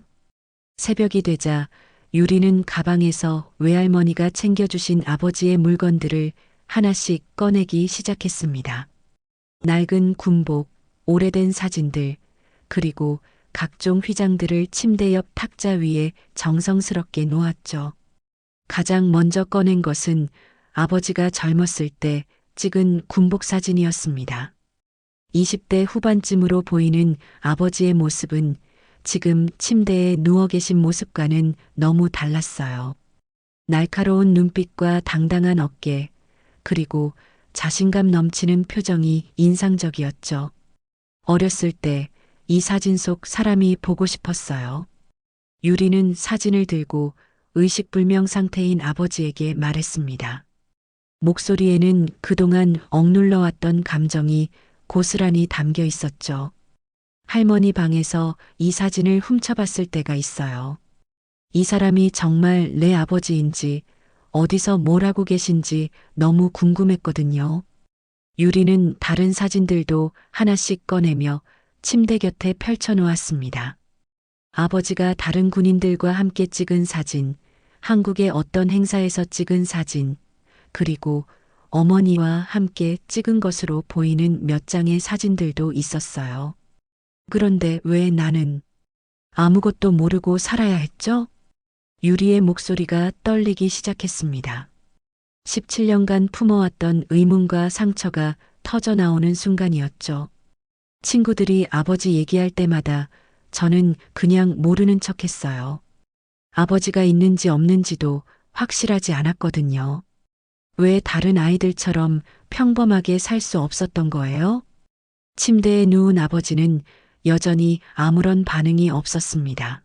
C: 새벽이 되자 유리는 가방에서 외할머니가 챙겨주신 아버지의 물건들을 하나씩 꺼내기 시작했습니다. 낡은 군복, 오래된 사진들, 그리고 각종 휘장들을 침대 옆 탁자 위에 정성스럽게 놓았죠. 가장 먼저 꺼낸 것은 아버지가 젊었을 때 찍은 군복 사진이었습니다. 20대 후반쯤으로 보이는 아버지의 모습은 지금 침대에 누워 계신 모습과는 너무 달랐어요. 날카로운 눈빛과 당당한 어깨, 그리고 자신감 넘치는 표정이 인상적이었죠. 어렸을 때 이 사진 속 사람이 보고 싶었어요. 유리는 사진을 들고 의식불명 상태인 아버지에게 말했습니다. 목소리에는 그동안 억눌러왔던 감정이 고스란히 담겨 있었죠. 할머니 방에서 이 사진을 훔쳐봤을 때가 있어요. 이 사람이 정말 내 아버지인지 어디서 뭘 하고 계신지 너무 궁금했거든요. 유리는 다른 사진들도 하나씩 꺼내며 침대 곁에 펼쳐놓았습니다. 아버지가 다른 군인들과 함께 찍은 사진, 한국의 어떤 행사에서 찍은 사진, 그리고 어머니와 함께 찍은 것으로 보이는 몇 장의 사진들도 있었어요. 그런데 왜 나는 아무것도 모르고 살아야 했죠? 유리의 목소리가 떨리기 시작했습니다. 17년간 품어왔던 의문과 상처가 터져나오는 순간이었죠. 친구들이 아버지 얘기할 때마다 저는 그냥 모르는 척 했어요. 아버지가 있는지 없는지도 확실하지 않았거든요. 왜 다른 아이들처럼 평범하게 살 수 없었던 거예요? 침대에 누운 아버지는 여전히 아무런 반응이 없었습니다.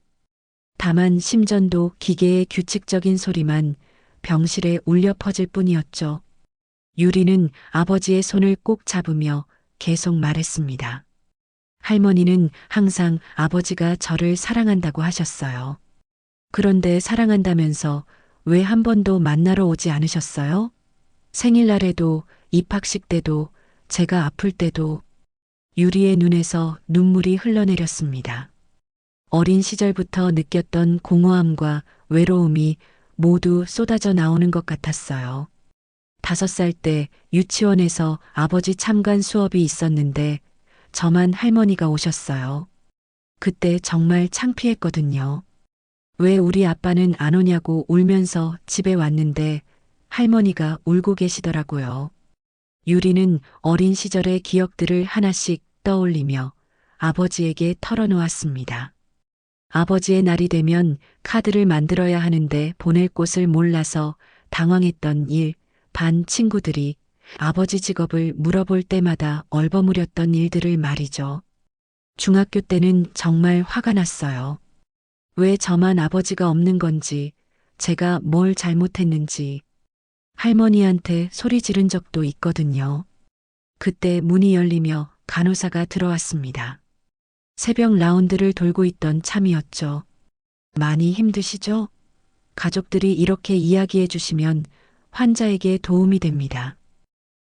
C: 다만 심전도 기계의 규칙적인 소리만 병실에 울려 퍼질 뿐이었죠. 유리는 아버지의 손을 꼭 잡으며 계속 말했습니다. 할머니는 항상 아버지가 저를 사랑한다고 하셨어요. 그런데 사랑한다면서 왜 한 번도 만나러 오지 않으셨어요? 생일날에도, 입학식 때도, 제가 아플 때도. 유리의 눈에서 눈물이 흘러내렸습니다. 어린 시절부터 느꼈던 공허함과 외로움이 모두 쏟아져 나오는 것 같았어요. 5살 때 유치원에서 아버지 참관 수업이 있었는데 저만 할머니가 오셨어요. 그때 정말 창피했거든요. 왜 우리 아빠는 안 오냐고 울면서 집에 왔는데 할머니가 울고 계시더라고요. 유리는 어린 시절의 기억들을 하나씩 떠올리며 아버지에게 털어놓았습니다. 아버지의 날이 되면 카드를 만들어야 하는데 보낼 곳을 몰라서 당황했던 일, 반 친구들이 아버지 직업을 물어볼 때마다 얼버무렸던 일들을 말이죠. 중학교 때는 정말 화가 났어요. 왜 저만 아버지가 없는 건지, 제가 뭘 잘못했는지. 할머니한테 소리 지른 적도 있거든요. 그때 문이 열리며 간호사가 들어왔습니다. 새벽 라운드를 돌고 있던 참이었죠. 많이 힘드시죠? 가족들이 이렇게 이야기해 주시면 환자에게 도움이 됩니다.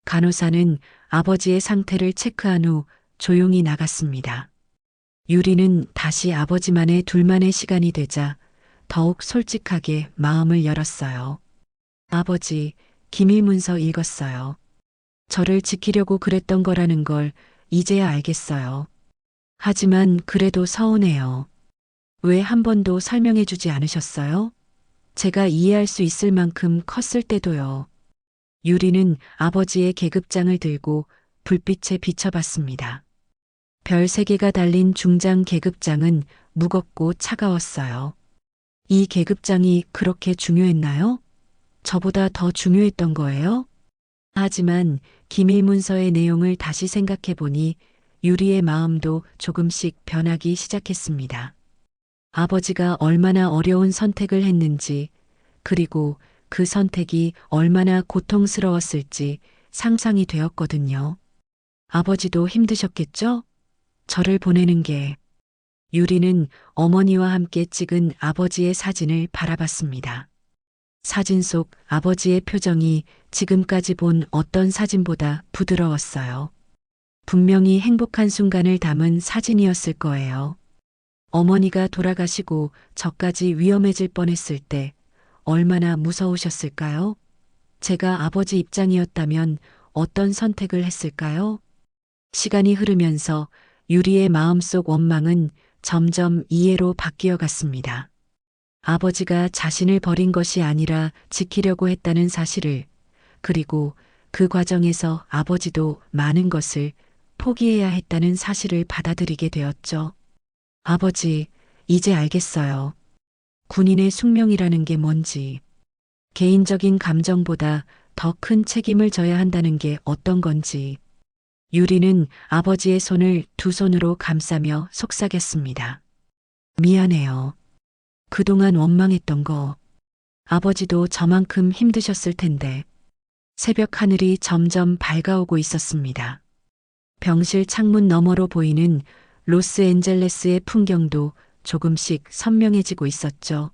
C: 간호사는 아버지의 상태를 체크한 후 조용히 나갔습니다. 유리는 다시 아버지만의 둘만의 시간이 되자 더욱 솔직하게 마음을 열었어요. 아버지, 기밀 문서 읽었어요. 저를 지키려고 그랬던 거라는 걸 이제야 알겠어요. 하지만 그래도 서운해요. 왜 한 번도 설명해 주지 않으셨어요? 제가 이해할 수 있을 만큼 컸을 때도요. 유리는 아버지의 계급장을 들고 불빛에 비춰봤습니다. 별 3개가 달린 중장 계급장은 무겁고 차가웠어요. 이 계급장이 그렇게 중요했나요? 저보다 더 중요했던 거예요? 하지만 기밀 문서의 내용을 다시 생각해 보니 유리의 마음도 조금씩 변하기 시작했습니다. 아버지가 얼마나 어려운 선택을 했는지, 그리고 그 선택이 얼마나 고통스러웠을지 상상이 되었거든요. 아버지도 힘드셨겠죠? 저를 보내는 게. 유리는 어머니와 함께 찍은 아버지의 사진을 바라봤습니다. 사진 속 아버지의 표정이 지금까지 본 어떤 사진보다 부드러웠어요. 분명히 행복한 순간을 담은 사진이었을 거예요. 어머니가 돌아가시고 저까지 위험해질 뻔했을 때 얼마나 무서우셨을까요? 제가 아버지 입장이었다면 어떤 선택을 했을까요? 시간이 흐르면서 유리의 마음속 원망은 점점 이해로 바뀌어 갔습니다. 아버지가 자신을 버린 것이 아니라 지키려고 했다는 사실을, 그리고 그 과정에서 아버지도 많은 것을 포기해야 했다는 사실을 받아들이게 되었죠. 아버지, 이제 알겠어요. 군인의 숙명이라는 게 뭔지, 개인적인 감정보다 더 큰 책임을 져야 한다는 게 어떤 건지. 유리는 아버지의 손을 두 손으로 감싸며 속삭였습니다. 미안해요. 그동안 원망했던 거, 아버지도 저만큼 힘드셨을 텐데. 새벽 하늘이 점점 밝아오고 있었습니다. 병실 창문 너머로 보이는 로스앤젤레스의 풍경도 조금씩 선명해지고 있었죠.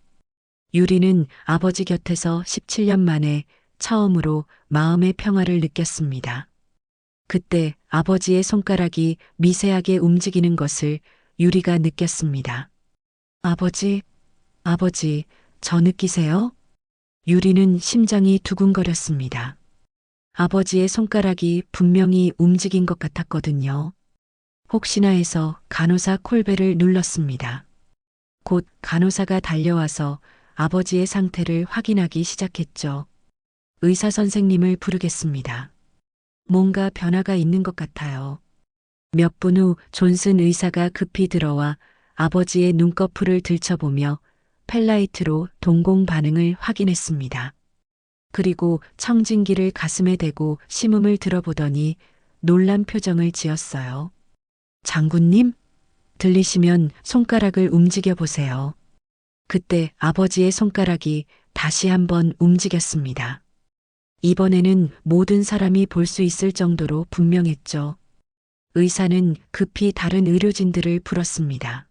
C: 유리는 아버지 곁에서 17년 만에 처음으로 마음의 평화를 느꼈습니다. 그때 아버지의 손가락이 미세하게 움직이는 것을 유리가 느꼈습니다. 아버지, 아버지, 저 느끼세요? 유리는 심장이 두근거렸습니다. 아버지의 손가락이 분명히 움직인 것 같았거든요. 혹시나 해서 간호사 콜벨을 눌렀습니다. 곧 간호사가 달려와서 아버지의 상태를 확인하기 시작했죠. 의사 선생님을 부르겠습니다. 뭔가 변화가 있는 것 같아요. 몇 분 후 존슨 의사가 급히 들어와 아버지의 눈꺼풀을 들춰보며 펠라이트로 동공 반응을 확인했습니다. 그리고 청진기를 가슴에 대고 심음을 들어보더니 놀란 표정을 지었어요. 장군님? 들리시면 손가락을 움직여 보세요. 그때 아버지의 손가락이 다시 한번 움직였습니다. 이번에는 모든 사람이 볼 수 있을 정도로 분명했죠. 의사는 급히 다른 의료진들을 불렀습니다.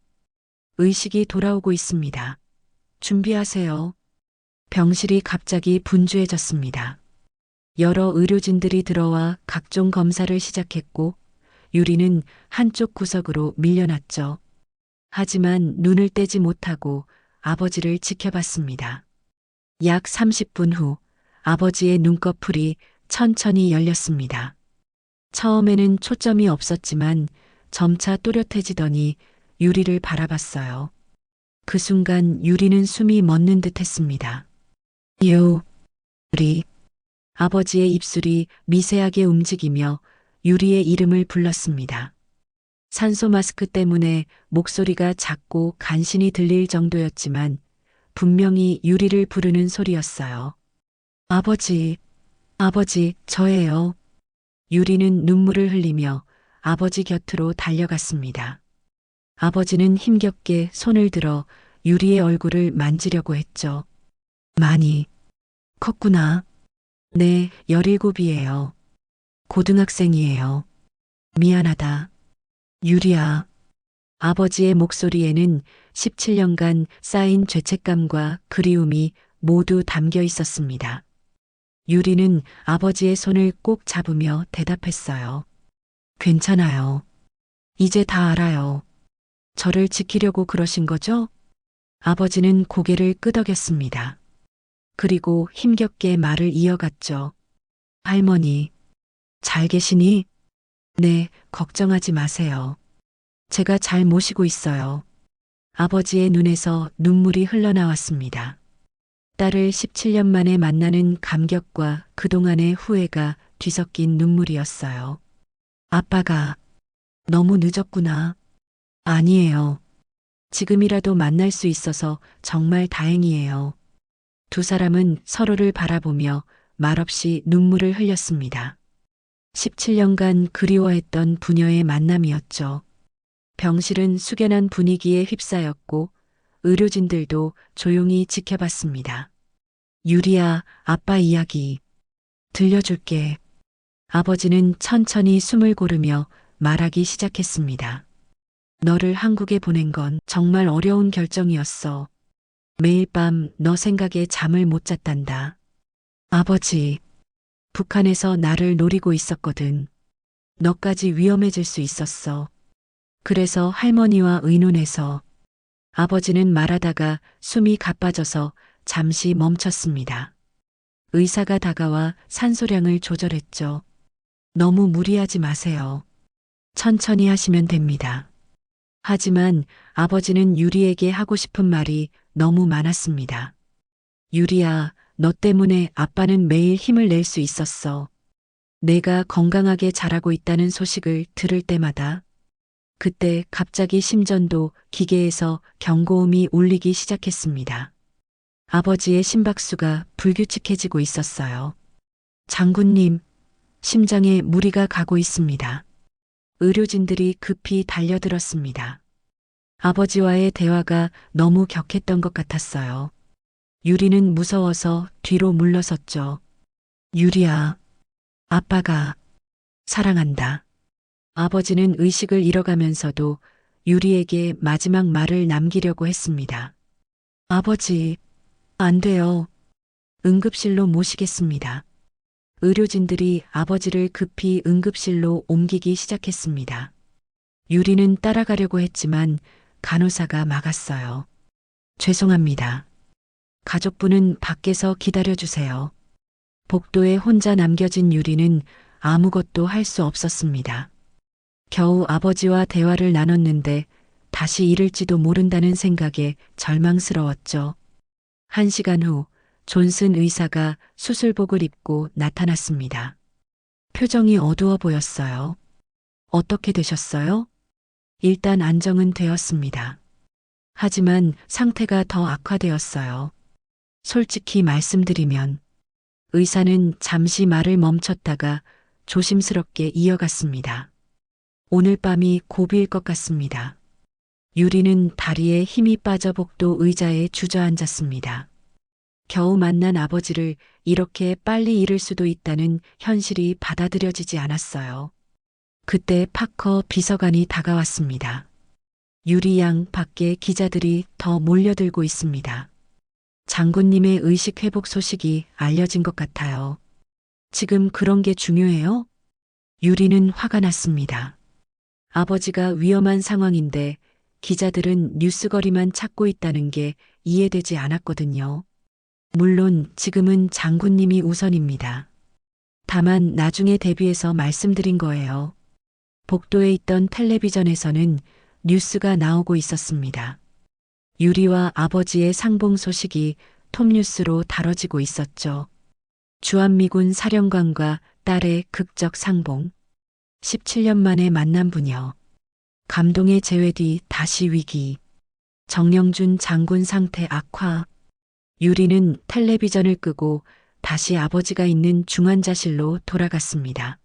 C: 의식이 돌아오고 있습니다. 준비하세요. 병실이 갑자기 분주해졌습니다. 여러 의료진들이 들어와 각종 검사를 시작했고 유리는 한쪽 구석으로 밀려났죠. 하지만 눈을 떼지 못하고 아버지를 지켜봤습니다. 약 30분 후 아버지의 눈꺼풀이 천천히 열렸습니다. 처음에는 초점이 없었지만 점차 또렷해지더니 유리를 바라봤어요. 그 순간 유리는 숨이 멎는 듯 했습니다. 유리. 아버지의 입술이 미세하게 움직이며 유리의 이름을 불렀습니다. 산소 마스크 때문에 목소리가 작고 간신히 들릴 정도였지만 분명히 유리를 부르는 소리였어요. 아버지, 아버지, 저예요. 유리는 눈물을 흘리며 아버지 곁으로 달려갔습니다. 아버지는 힘겹게 손을 들어 유리의 얼굴을 만지려고 했죠. 많이 컸구나. 네, 17이에요. 고등학생이에요. 미안하다. 유리야. 아버지의 목소리에는 17년간 쌓인 죄책감과 그리움이 모두 담겨 있었습니다. 유리는 아버지의 손을 꼭 잡으며 대답했어요. 괜찮아요. 이제 다 알아요. 저를 지키려고 그러신 거죠? 아버지는 고개를 끄덕였습니다. 그리고 힘겹게 말을 이어갔죠. 할머니, 잘 계시니? 네, 걱정하지 마세요. 제가 잘 모시고 있어요. 아버지의 눈에서 눈물이 흘러나왔습니다. 딸을 17년 만에 만나는 감격과 그동안의 후회가 뒤섞인 눈물이었어요. 아빠가 너무 늦었구나. 아니에요. 지금이라도 만날 수 있어서 정말 다행이에요. 두 사람은 서로를 바라보며 말없이 눈물을 흘렸습니다. 17년간 그리워했던 부녀의 만남이었죠. 병실은 숙연한 분위기에 휩싸였고 의료진들도 조용히 지켜봤습니다. 유리야, 아빠 이야기 들려줄게. 아버지는 천천히 숨을 고르며 말하기 시작했습니다. 너를 한국에 보낸 건 정말 어려운 결정이었어. 매일 밤 너 생각에 잠을 못 잤단다. 아버지, 북한에서 나를 노리고 있었거든. 너까지 위험해질 수 있었어. 그래서 할머니와 의논해서. 아버지는 말하다가 숨이 가빠져서 잠시 멈췄습니다. 의사가 다가와 산소량을 조절했죠. 너무 무리하지 마세요. 천천히 하시면 됩니다. 하지만 아버지는 유리에게 하고 싶은 말이 너무 많았습니다. 유리야, 너 때문에 아빠는 매일 힘을 낼 수 있었어. 내가 건강하게 자라고 있다는 소식을 들을 때마다. 그때 갑자기 심전도 기계에서 경고음이 울리기 시작했습니다. 아버지의 심박수가 불규칙해지고 있었어요. 장군님, 심장에 무리가 가고 있습니다. 의료진들이 급히 달려들었습니다. 아버지와의 대화가 너무 격했던 것 같았어요. 유리는 무서워서 뒤로 물러섰죠. 유리야, 아빠가 사랑한다. 아버지는 의식을 잃어가면서도 유리에게 마지막 말을 남기려고 했습니다. 아버지, 안 돼요. 응급실로 모시겠습니다. 의료진들이 아버지를 급히 응급실로 옮기기 시작했습니다. 유리는 따라가려고 했지만 간호사가 막았어요. 죄송합니다. 가족분은 밖에서 기다려주세요. 복도에 혼자 남겨진 유리는 아무것도 할 수 없었습니다. 겨우 아버지와 대화를 나눴는데 다시 잃을지도 모른다는 생각에 절망스러웠죠. 1시간 후 존슨 의사가 수술복을 입고 나타났습니다. 표정이 어두워 보였어요. 어떻게 되셨어요? 일단 안정은 되었습니다. 하지만 상태가 더 악화되었어요. 솔직히 말씀드리면 의사는 잠시 말을 멈췄다가 조심스럽게 이어갔습니다. 오늘 밤이 고비일 것 같습니다. 유리는 다리에 힘이 빠져 복도 의자에 주저앉았습니다. 겨우 만난 아버지를 이렇게 빨리 잃을 수도 있다는 현실이 받아들여지지 않았어요. 그때 파커 비서관이 다가왔습니다. 유리 양 밖에 기자들이 더 몰려들고 있습니다. 장군님의 의식 회복 소식이 알려진 것 같아요. 지금 그런 게 중요해요? 유리는 화가 났습니다. 아버지가 위험한 상황인데 기자들은 뉴스거리만 찾고 있다는 게 이해되지 않았거든요. 물론 지금은 장군님이 우선입니다. 다만 나중에 대비해서 말씀드린 거예요. 복도에 있던 텔레비전에서는 뉴스가 나오고 있었습니다. 유리와 아버지의 상봉 소식이 톱뉴스로 다뤄지고 있었죠. 주한미군 사령관과 딸의 극적 상봉. 17년 만에 만난 부녀. 감동의 재회 뒤 다시 위기. 정영준 장군 상태 악화. 유리는 텔레비전을 끄고 다시 아버지가 있는 중환자실로 돌아갔습니다.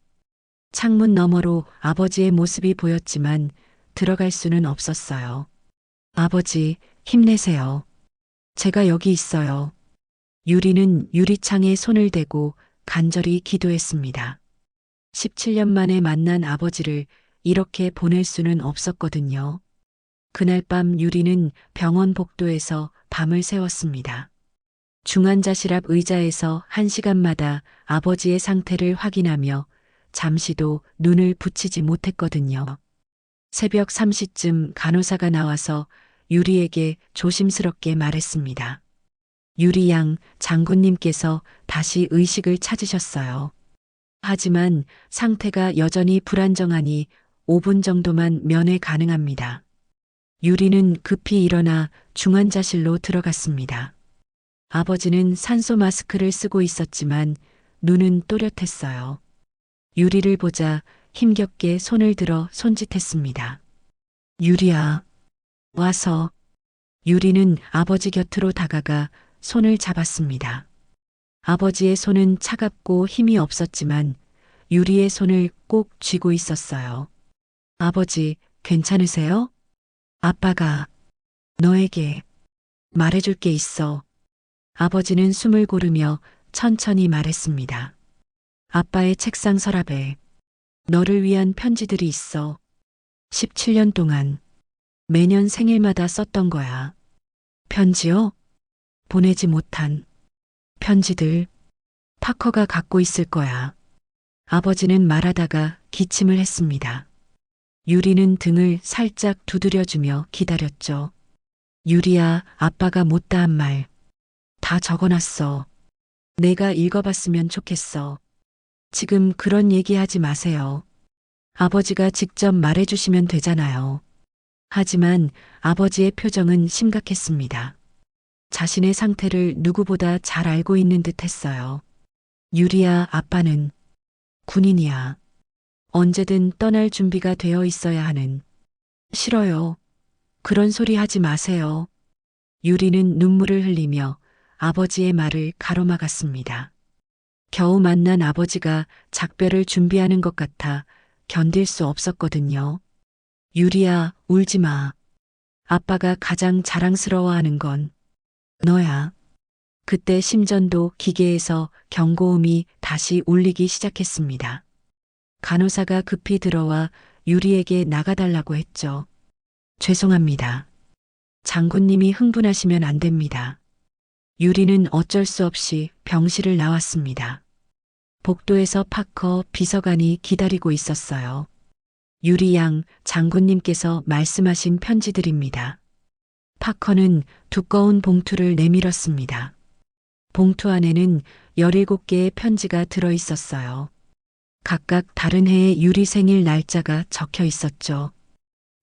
C: 창문 너머로 아버지의 모습이 보였지만 들어갈 수는 없었어요. 아버지, 힘내세요. 제가 여기 있어요. 유리는 유리창에 손을 대고 간절히 기도했습니다. 17년 만에 만난 아버지를 이렇게 보낼 수는 없었거든요. 그날 밤 유리는 병원 복도에서 밤을 새웠습니다. 중환자실 앞 의자에서 1시간마다 아버지의 상태를 확인하며 잠시도 눈을 붙이지 못했거든요. 새벽 3시쯤 간호사가 나와서 유리에게 조심스럽게 말했습니다. 유리 양 장군님께서 다시 의식을 찾으셨어요. 하지만 상태가 여전히 불안정하니 5분 정도만 면회 가능합니다. 유리는 급히 일어나 중환자실로 들어갔습니다. 아버지는 산소 마스크를 쓰고 있었지만 눈은 또렷했어요. 유리를 보자 힘겹게 손을 들어 손짓했습니다. 유리야, 와서. 유리는 아버지 곁으로 다가가 손을 잡았습니다. 아버지의 손은 차갑고 힘이 없었지만 유리의 손을 꼭 쥐고 있었어요. 아버지, 괜찮으세요? 아빠가 너에게 말해줄 게 있어. 아버지는 숨을 고르며 천천히 말했습니다. 아빠의 책상 서랍에 너를 위한 편지들이 있어. 17년 동안 매년 생일마다 썼던 거야. 편지요? 보내지 못한 편지들. 파커가 갖고 있을 거야. 아버지는 말하다가 기침을 했습니다. 유리는 등을 살짝 두드려주며 기다렸죠. 유리야, 아빠가 못다한 말 다 적어놨어. 내가 읽어봤으면 좋겠어. 지금 그런 얘기하지 마세요. 아버지가 직접 말해주시면 되잖아요. 하지만 아버지의 표정은 심각했습니다. 자신의 상태를 누구보다 잘 알고 있는 듯 했어요. 유리야, 아빠는 군인이야. 언제든 떠날 준비가 되어 있어야 하는. 싫어요. 그런 소리 하지 마세요. 유리는 눈물을 흘리며 아버지의 말을 가로막았습니다. 겨우 만난 아버지가 작별을 준비하는 것 같아 견딜 수 없었거든요. 유리야, 울지 마. 아빠가 가장 자랑스러워하는 건 너야. 그때 심전도 기계에서 경고음이 다시 울리기 시작했습니다. 간호사가 급히 들어와 유리에게 나가달라고 했죠. 죄송합니다. 장군님이 흥분하시면 안 됩니다. 유리는 어쩔 수 없이 병실을 나왔습니다. 복도에서 파커 비서관이 기다리고 있었어요. 유리 양 장군님께서 말씀하신 편지들입니다. 파커는 두꺼운 봉투를 내밀었습니다. 봉투 안에는 17개의 편지가 들어 있었어요. 각각 다른 해의 유리 생일 날짜가 적혀 있었죠.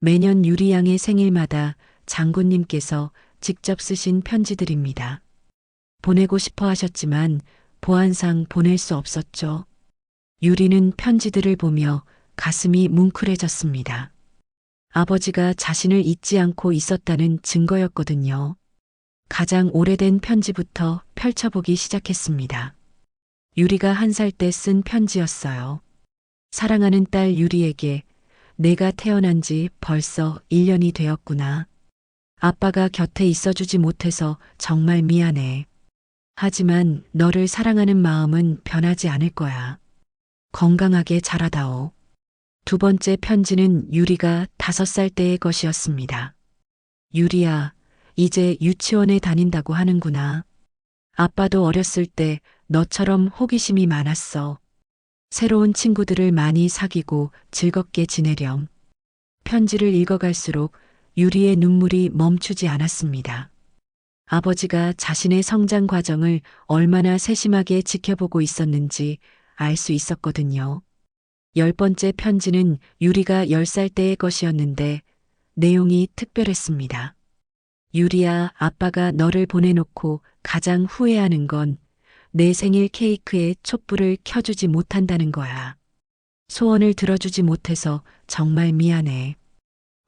C: 매년 유리 양의 생일마다 장군님께서 직접 쓰신 편지들입니다. 보내고 싶어 하셨지만 보안상 보낼 수 없었죠. 유리는 편지들을 보며 가슴이 뭉클해졌습니다. 아버지가 자신을 잊지 않고 있었다는 증거였거든요. 가장 오래된 편지부터 펼쳐보기 시작했습니다. 유리가 1살 때 쓴 편지였어요. 사랑하는 딸 유리에게 내가 태어난 지 벌써 1년이 되었구나. 아빠가 곁에 있어주지 못해서 정말 미안해. 하지만 너를 사랑하는 마음은 변하지 않을 거야. 건강하게 자라다오. 두 번째 편지는 유리가 5살 때의 것이었습니다. 유리야, 이제 유치원에 다닌다고 하는구나. 아빠도 어렸을 때 너처럼 호기심이 많았어. 새로운 친구들을 많이 사귀고 즐겁게 지내렴. 편지를 읽어갈수록 유리의 눈물이 멈추지 않았습니다. 아버지가 자신의 성장 과정을 얼마나 세심하게 지켜보고 있었는지 알 수 있었거든요. 10번째 편지는 유리가 10살 때의 것이었는데 내용이 특별했습니다. 유리야, 아빠가 너를 보내놓고 가장 후회하는 건 내 생일 케이크에 촛불을 켜주지 못한다는 거야. 소원을 들어주지 못해서 정말 미안해.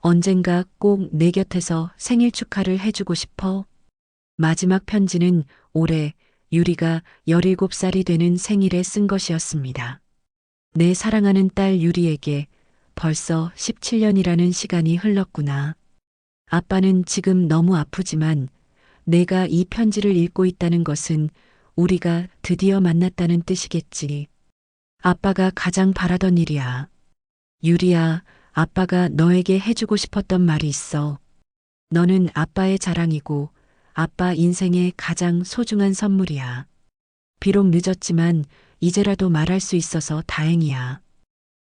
C: 언젠가 꼭 내 곁에서 생일 축하를 해주고 싶어. 마지막 편지는 올해 유리가 17살이 되는 생일에 쓴 것이었습니다. 내 사랑하는 딸 유리에게 벌써 17년이라는 시간이 흘렀구나. 아빠는 지금 너무 아프지만 내가 이 편지를 읽고 있다는 것은 우리가 드디어 만났다는 뜻이겠지. 아빠가 가장 바라던 일이야. 유리야, 아빠가 너에게 해주고 싶었던 말이 있어. 너는 아빠의 자랑이고 아빠 인생의 가장 소중한 선물이야. 비록 늦었지만 이제라도 말할 수 있어서 다행이야.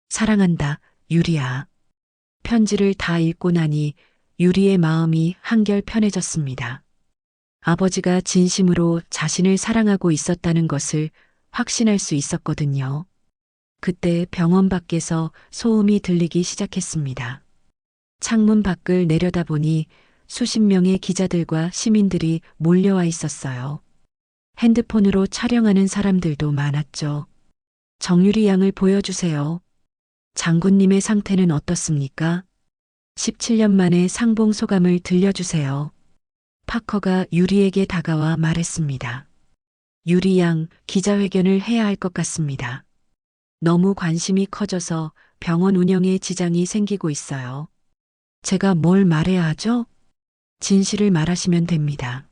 C: 사랑한다, 유리야. 편지를 다 읽고 나니 유리의 마음이 한결 편해졌습니다. 아버지가 진심으로 자신을 사랑하고 있었다는 것을 확신할 수 있었거든요. 그때 병원 밖에서 소음이 들리기 시작했습니다. 창문 밖을 내려다보니 수십 명의 기자들과 시민들이 몰려와 있었어요. 핸드폰으로 촬영하는 사람들도 많았죠. 정유리 양을 보여주세요. 장군님의 상태는 어떻습니까? 17년 만에 상봉 소감을 들려주세요. 파커가 유리에게 다가와 말했습니다. 유리 양, 기자회견을 해야 할 것 같습니다. 너무 관심이 커져서 병원 운영에 지장이 생기고 있어요. 제가 뭘 말해야 하죠? 진실을 말하시면 됩니다.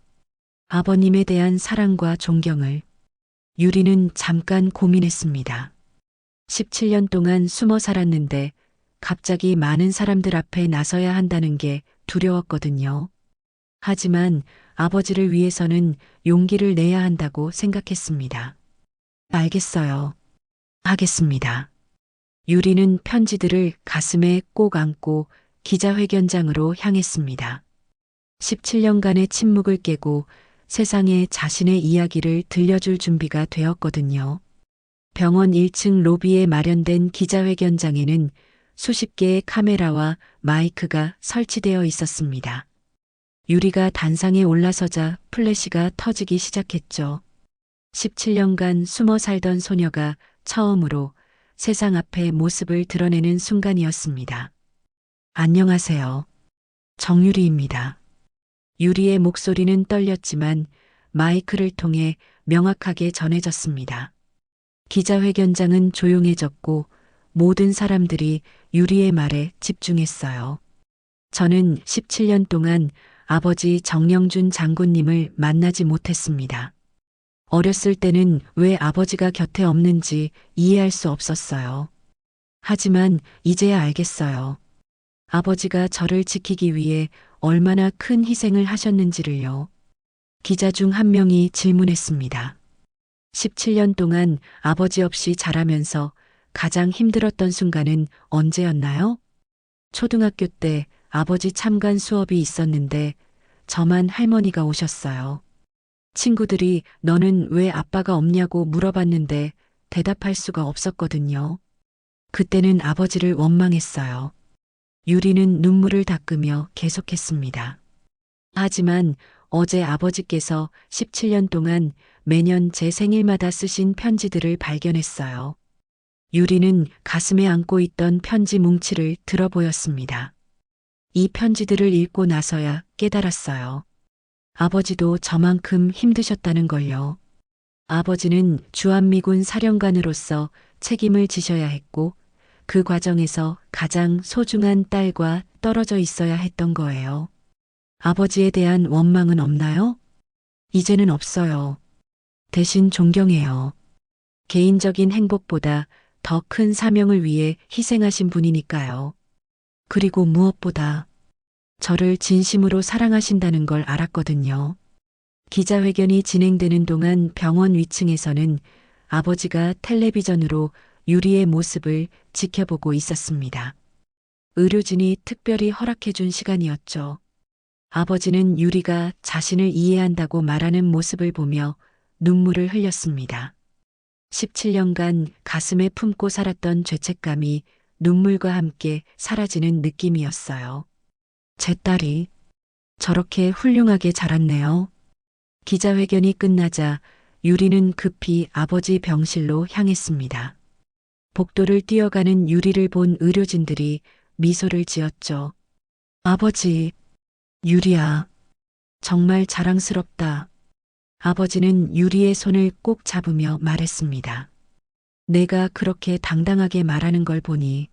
C: 아버님에 대한 사랑과 존경을. 유리는 잠깐 고민했습니다. 17년 동안 숨어 살았는데 갑자기 많은 사람들 앞에 나서야 한다는 게 두려웠거든요. 하지만 아버지를 위해서는 용기를 내야 한다고 생각했습니다. 알겠어요. 하겠습니다. 유리는 편지들을 가슴에 꼭 안고 기자회견장으로 향했습니다. 17년간의 침묵을 깨고 세상에 자신의 이야기를 들려줄 준비가 되었거든요. 병원 1층 로비에 마련된 기자회견장에는 수십 개의 카메라와 마이크가 설치되어 있었습니다. 유리가 단상에 올라서자 플래시가 터지기 시작했죠. 17년간 숨어 살던 소녀가 처음으로 세상 앞에 모습을 드러내는 순간이었습니다. 안녕하세요. 정유리입니다. 유리의 목소리는 떨렸지만 마이크를 통해 명확하게 전해졌습니다. 기자회견장은 조용해졌고 모든 사람들이 유리의 말에 집중했어요. 저는 17년 동안 아버지 정영준 장군님을 만나지 못했습니다. 어렸을 때는 왜 아버지가 곁에 없는지 이해할 수 없었어요. 하지만 이제야 알겠어요. 아버지가 저를 지키기 위해 얼마나 큰 희생을 하셨는지를요. 기자 중 한 명이 질문했습니다. 17년 동안 아버지 없이 자라면서 가장 힘들었던 순간은 언제였나요? 초등학교 때 아버지 참관 수업이 있었는데 저만 할머니가 오셨어요. 친구들이 너는 왜 아빠가 없냐고 물어봤는데 대답할 수가 없었거든요. 그때는 아버지를 원망했어요. 유리는 눈물을 닦으며 계속했습니다. 하지만 어제 아버지께서 17년 동안 매년 제 생일마다 쓰신 편지들을 발견했어요. 유리는 가슴에 안고 있던 편지 뭉치를 들어 보였습니다. 이 편지들을 읽고 나서야 깨달았어요. 아버지도 저만큼 힘드셨다는 걸요. 아버지는 주한미군 사령관으로서 책임을 지셔야 했고 그 과정에서 가장 소중한 딸과 떨어져 있어야 했던 거예요. 아버지에 대한 원망은 없나요? 이제는 없어요. 대신 존경해요. 개인적인 행복보다 더 큰 사명을 위해 희생하신 분이니까요. 그리고 무엇보다 저를 진심으로 사랑하신다는 걸 알았거든요. 기자회견이 진행되는 동안 병원 위층에서는 아버지가 텔레비전으로 유리의 모습을 지켜보고 있었습니다. 의료진이 특별히 허락해준 시간이었죠. 아버지는 유리가 자신을 이해한다고 말하는 모습을 보며 눈물을 흘렸습니다. 17년간 가슴에 품고 살았던 죄책감이 눈물과 함께 사라지는 느낌이었어요. 제 딸이 저렇게 훌륭하게 자랐네요. 기자회견이 끝나자 유리는 급히 아버지 병실로 향했습니다. 복도를 뛰어가는 유리를 본 의료진들이 미소를 지었죠. 아버지, 유리야, 정말 자랑스럽다. 아버지는 유리의 손을 꼭 잡으며 말했습니다. 내가 그렇게 당당하게 말하는 걸 보니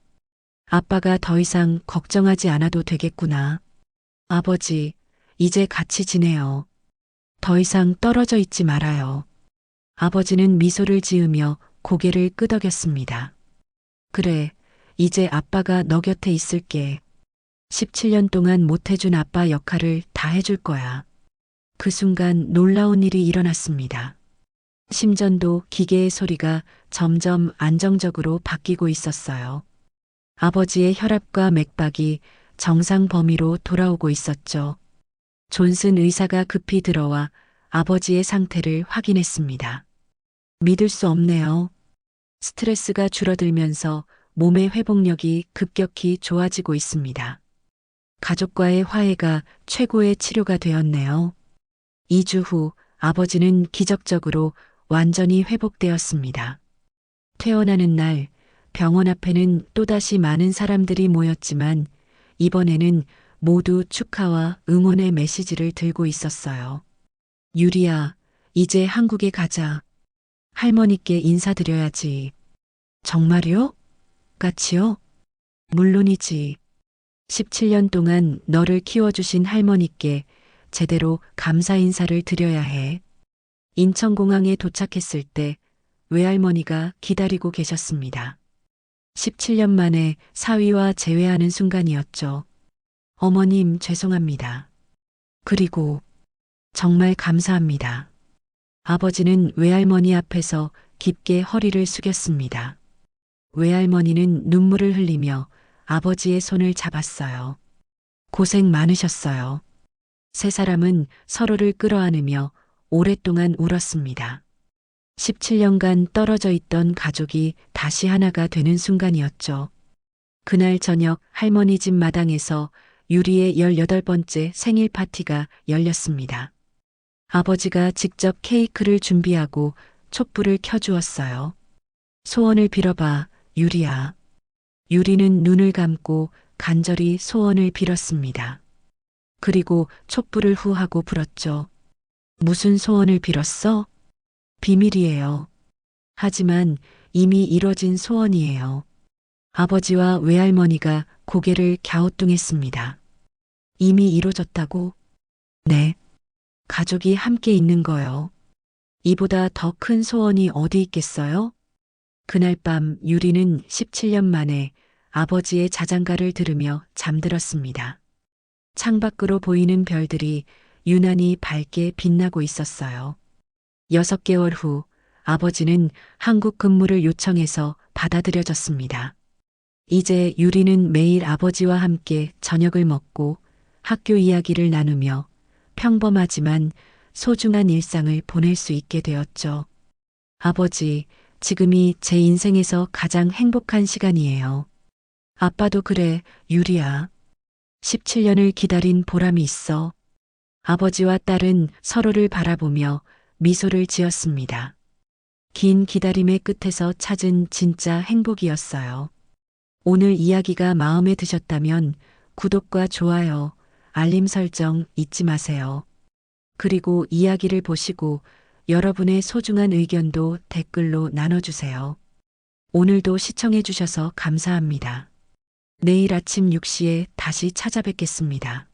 C: 아빠가 더 이상 걱정하지 않아도 되겠구나. 아버지, 이제 같이 지내요. 더 이상 떨어져 있지 말아요. 아버지는 미소를 지으며 고개를 끄덕였습니다. 그래, 이제 아빠가 너 곁에 있을게. 17년 동안 못해준 아빠 역할을 다 해줄 거야. 그 순간 놀라운 일이 일어났습니다. 심전도 기계의 소리가 점점 안정적으로 바뀌고 있었어요. 아버지의 혈압과 맥박이 정상 범위로 돌아오고 있었죠. 존슨 의사가 급히 들어와 아버지의 상태를 확인했습니다. 믿을 수 없네요. 스트레스가 줄어들면서 몸의 회복력이 급격히 좋아지고 있습니다. 가족과의 화해가 최고의 치료가 되었네요. 2주 후 아버지는 기적적으로 완전히 회복되었습니다. 퇴원하는 날 병원 앞에는 또다시 많은 사람들이 모였지만 이번에는 모두 축하와 응원의 메시지를 들고 있었어요. 유리야, 이제 한국에 가자. 할머니께 인사드려야지. 정말요? 같이요? 물론이지. 17년 동안 너를 키워주신 할머니께 제대로 감사 인사를 드려야 해. 인천공항에 도착했을 때 외할머니가 기다리고 계셨습니다. 17년 만에 사위와 재회하는 순간이었죠. 어머님 죄송합니다. 그리고 정말 감사합니다. 아버지는 외할머니 앞에서 깊게 허리를 숙였습니다. 외할머니는 눈물을 흘리며 아버지의 손을 잡았어요. 고생 많으셨어요. 세 사람은 서로를 끌어안으며 오랫동안 울었습니다. 17년간 떨어져 있던 가족이 다시 하나가 되는 순간이었죠. 그날 저녁 할머니 집 마당에서 유리의 18번째 생일 파티가 열렸습니다. 아버지가 직접 케이크를 준비하고 촛불을 켜주었어요. 소원을 빌어봐, 유리야. 유리는 눈을 감고 간절히 소원을 빌었습니다. 그리고 촛불을 후하고 불었죠. 무슨 소원을 빌었어? 비밀이에요. 하지만 이미 이뤄진 소원이에요. 아버지와 외할머니가 고개를 갸우뚱했습니다. 이미 이루어졌다고? 네. 가족이 함께 있는 거요. 이보다 더 큰 소원이 어디 있겠어요? 그날 밤 유리는 17년 만에 아버지의 자장가를 들으며 잠들었습니다. 창밖으로 보이는 별들이 유난히 밝게 빛나고 있었어요. 6개월 후 아버지는 한국 근무를 요청해서 받아들여졌습니다. 이제 유리는 매일 아버지와 함께 저녁을 먹고 학교 이야기를 나누며 평범하지만 소중한 일상을 보낼 수 있게 되었죠. 아버지, 지금이 제 인생에서 가장 행복한 시간이에요. 아빠도 그래, 유리야. 17년을 기다린 보람이 있어. 아버지와 딸은 서로를 바라보며 미소를 지었습니다. 긴 기다림의 끝에서 찾은 진짜 행복이었어요. 오늘 이야기가 마음에 드셨다면 구독과 좋아요, 알림 설정 잊지 마세요. 그리고 이야기를 보시고 여러분의 소중한 의견도 댓글로 나눠주세요. 오늘도 시청해주셔서 감사합니다. 내일 아침 6시에 다시 찾아뵙겠습니다.